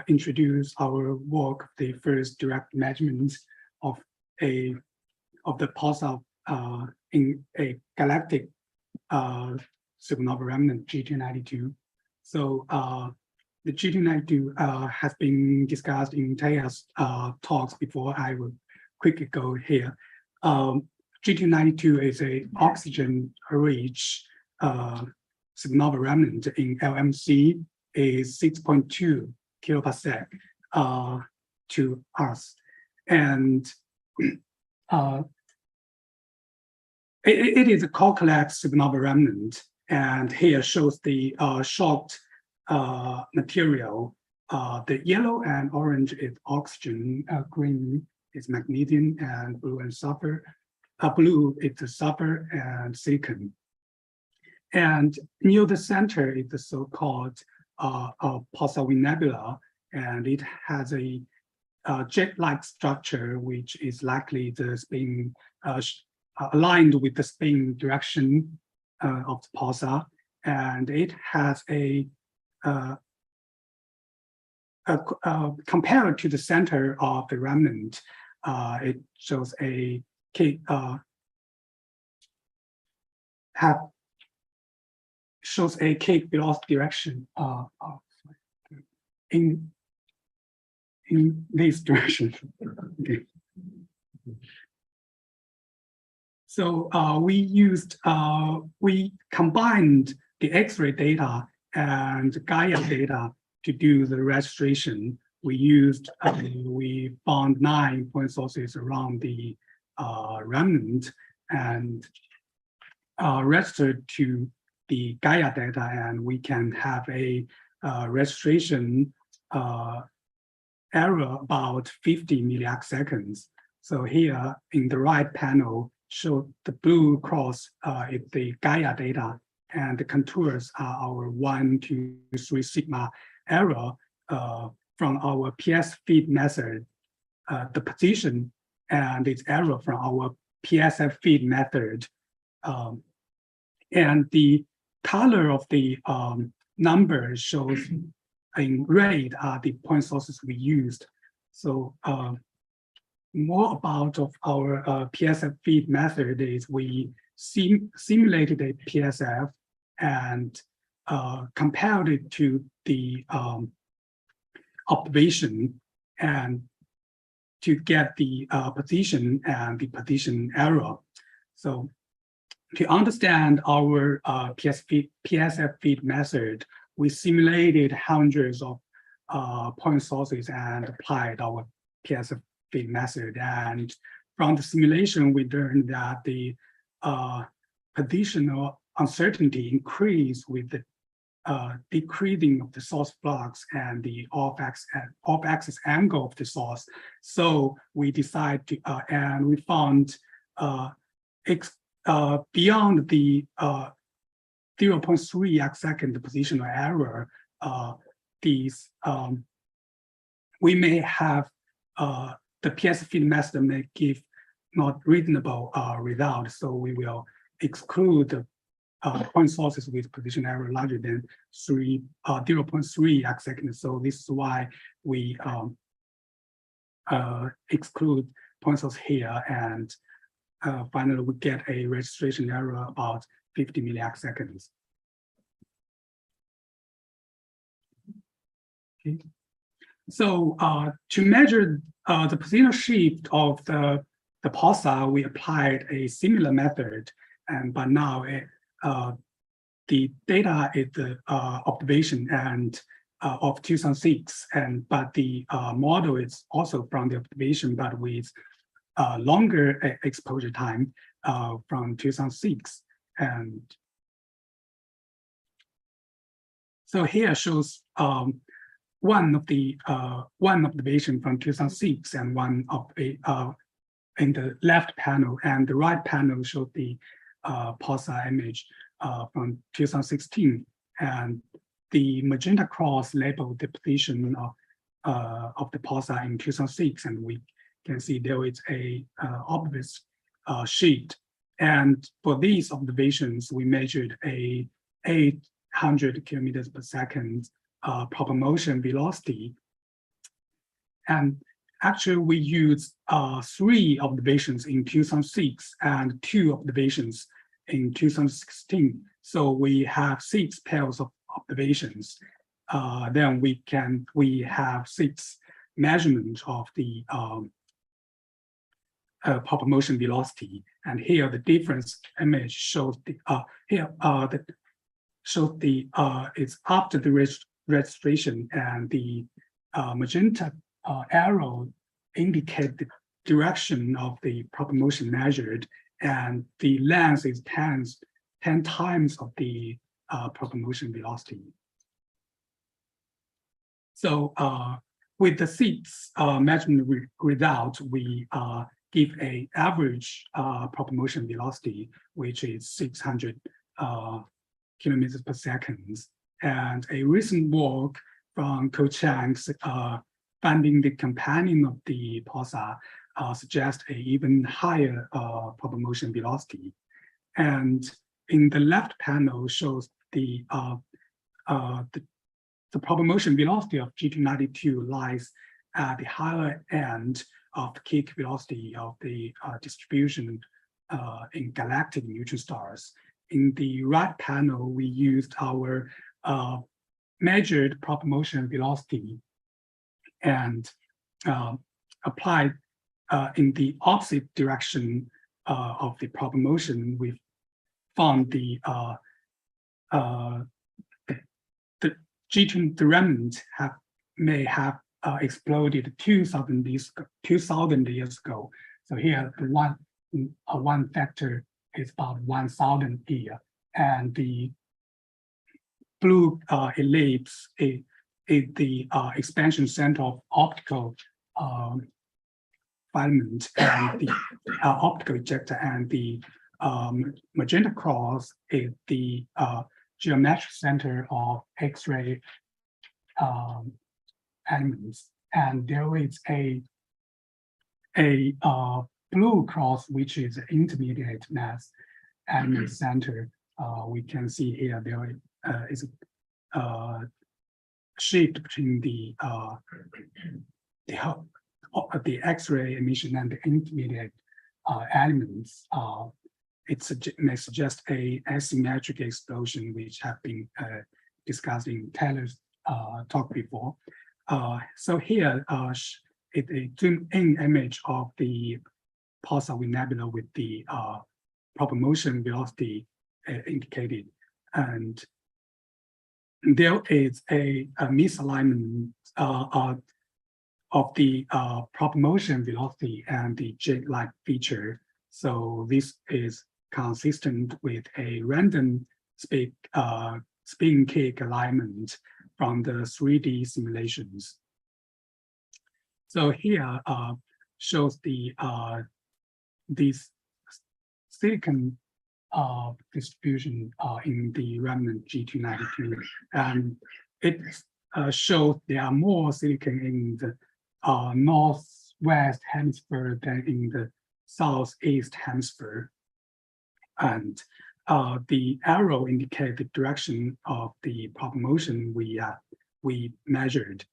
introduce our work, the first direct measurement of the pulsar in a galactic supernova remnant G292. So the G292 has been discussed in Taya's talks before. I will quickly go here. G292 is a oxygen-rich supernova remnant in LMC, is 6.2 kiloparsec to us, and it is a core-collapse supernova remnant. And here shows the short material. The yellow and orange is oxygen, green is magnesium, and blue and sulfur. Blue is the sulfur and silicon. And near the center is the so-called Pulsar Nebula, and it has a jet-like structure, which is likely the spin aligned with the spin direction of the pulsar, and it has compared to the center of the remnant, it shows a cake velocity direction in this direction. Okay. So we combined the X-ray data and Gaia data to do the registration. We found 9 point sources around the remnant and registered to the Gaia data, and we can have a registration error about 50 milliseconds. So here in the right panel, show the blue cross is the Gaia data, and the contours are our 1, 2, 3 sigma error from our PS feed method, the position, and its error from our PSF feed method. And the color of the number shows in red are the point sources we used. So more about of our PSF feed method is we simulated a PSF and compared it to the observation and to get the position and the position error. So to understand our PSF feed method, we simulated hundreds of point sources and applied our PSF feed method. And from the simulation, we learned that the positional uncertainty increased with the decreasing of the source flux and the off-axis angle of the source. So we decided to, and we found beyond the 0.3 arcsecond positional error, we may have the PSF feed method may give not reasonable result. So we will exclude the point sources with position error larger than 0.3 arcseconds. So this is why we exclude point source here, and finally we get a registration error about 50 milliarcseconds. Okay. So to measure the positional shift of the pulsar, we applied a similar method, but now the data is the observation and of 2006, but the model is also from the observation, but with longer exposure time from 2006. And so here shows one observation from 2006 and one of in the left panel, and the right panel shows the pulsar image from 2016, and the magenta cross labeled the position of the pulsar in 2006, and we can see there is a obvious shift. And for these observations, we measured a 800 kilometers per second proper motion velocity. And actually, we used 3 observations in 2006 and 2 observations in 2016. So we have 6 pairs of observations. Then we have 6 measurements of the proper motion velocity. And here the difference image shows the it's after the registration, and the magenta arrow indicate the direction of the proper motion measured, and the length is 10 times of the proper motion velocity. So with the 6 measurement results, we give an average proper motion velocity, which is 600 kilometers per second. And a recent work from Ko Chang's finding the companion of the pulsar suggests an even higher proper motion velocity. And in the left panel shows the proper motion velocity of G292 lies at the higher end of the kick velocity of the distribution in galactic neutron stars. In the right panel, we used our measured proper motion velocity and applied in the opposite direction of the proper motion. We found the G2 remnant may have exploded 2,000 years ago. So here, the one factor is about 1,000 years, and the blue ellipse is the expansion center of optical filament and the optical ejector, and the magenta cross is the geometric center of X-ray elements. And there is a blue cross, which is intermediate mass element center. We can see here there is shift between the X-ray emission and the intermediate elements, may suggest a asymmetric explosion, which have been discussed in Taylor's talk before. So here it's a zoomed-in image of the pulsar with nebula with the proper motion velocity indicated, and there is a misalignment of the proper motion velocity and the jet-like feature. So this is consistent with a random spin kick alignment from the 3D simulations. So here shows the this silicon distribution in the remnant G292, and it shows there are more silicon in the northwest hemisphere than in the southeast hemisphere, and the arrow indicates the direction of the proper motion we measured,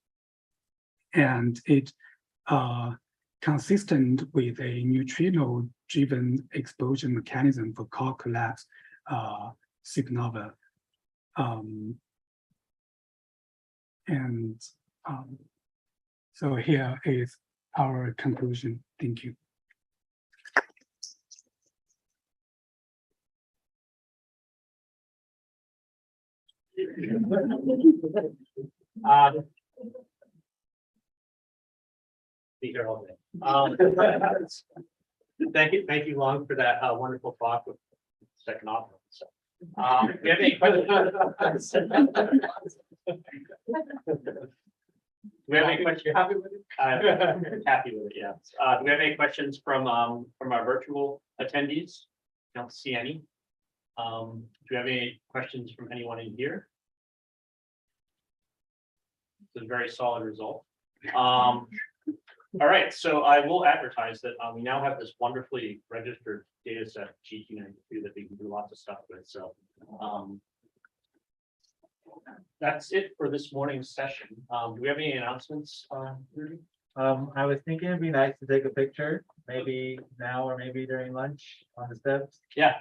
and it consistent with a neutrino-driven explosion mechanism for core collapse supernova. So here is our conclusion. Thank you. Be here all day. Thank you, Long, for that wonderful talk with second opera. So, do you have any questions? Do we have any questions? Happy with it? Happy with it, yeah. Do we have any questions from our virtual attendees? Don't see any. Do we have any questions from anyone in here? It's a very solid result. All right, so I will advertise that we now have this wonderfully registered data set G292 that we can do lots of stuff with. So that's it for this morning's session. Do we have any announcements? Rudy? I was thinking it'd be nice to take a picture, maybe now or maybe during lunch on the steps. Yeah,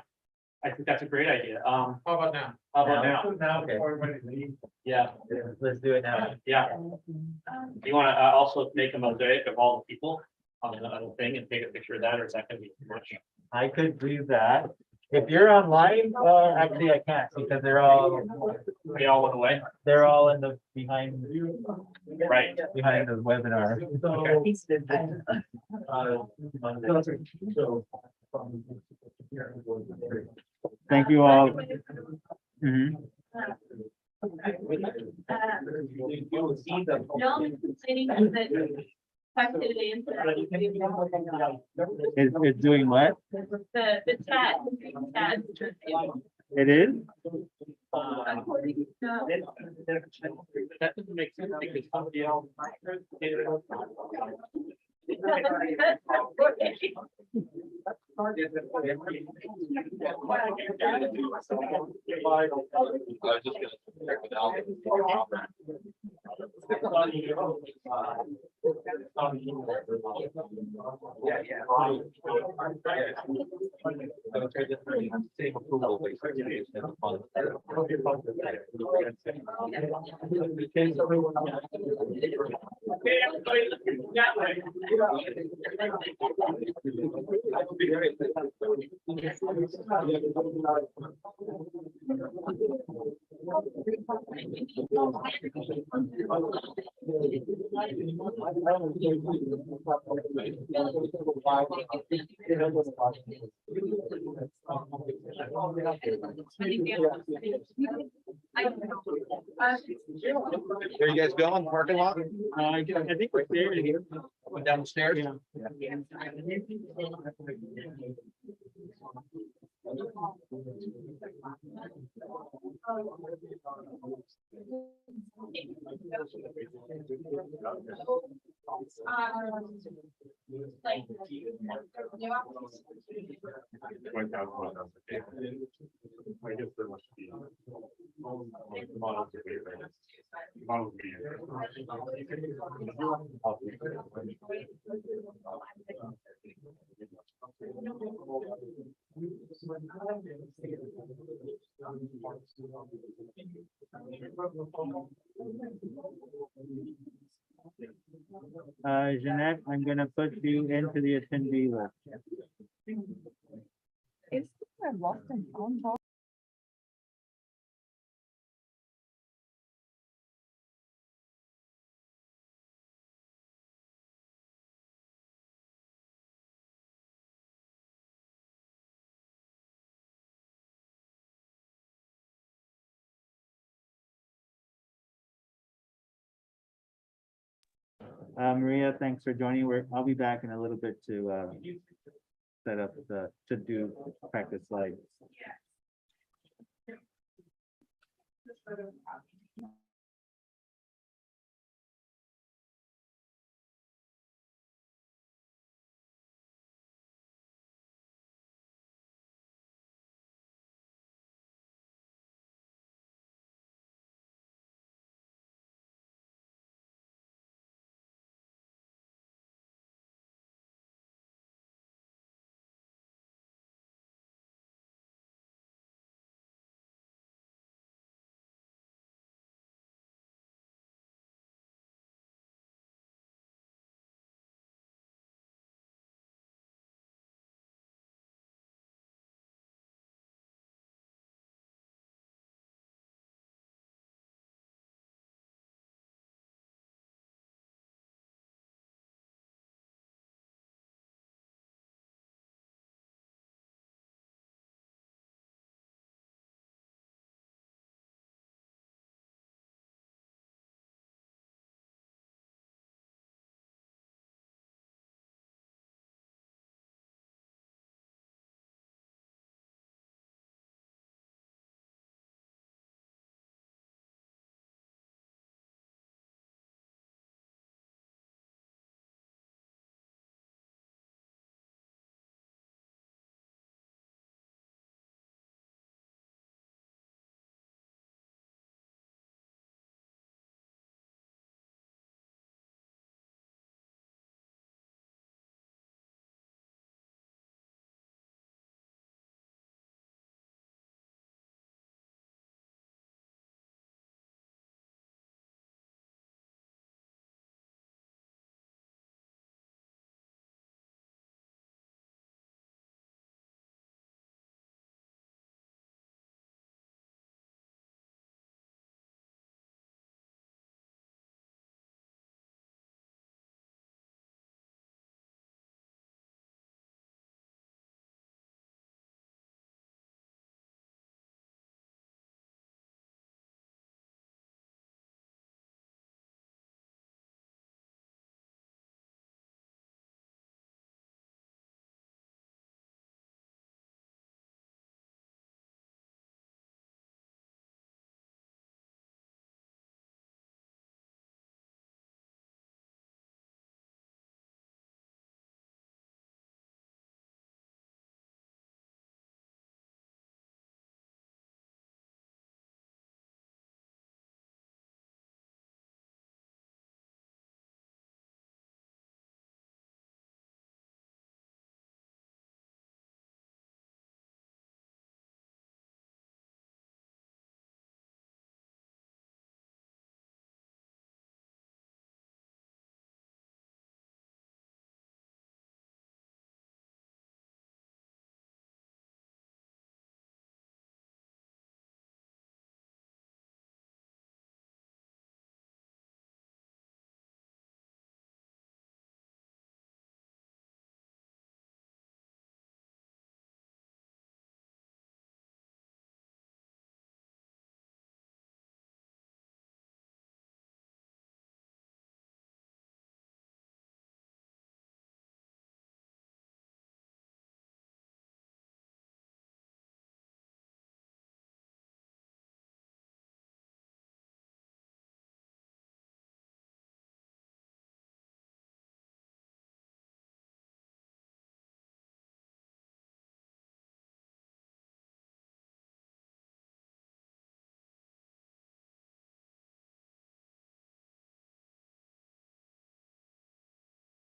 I think that's a great idea. How about now? How about now? Now, Okay. before everybody leaves. Yeah, Let's do it now. yeah. Do you want to also make a mosaic of all the people on the thing and take a picture of that, or is that going to be too much? I could do that. If you're online, actually I can't because They all went away. they're all in the behind Right. the webinar. Thank you all. Mhm. It's doing what? The chat. It is? That doesn't make sense because somebody else. There you guys go in the parking lot? I think we're there here. Went down the stairs? Like. Jeanette, I'm gonna put you into the attendee list. Is there lost and found? Maria, thanks for joining. I'll be back in a little bit to set up to do practice slides.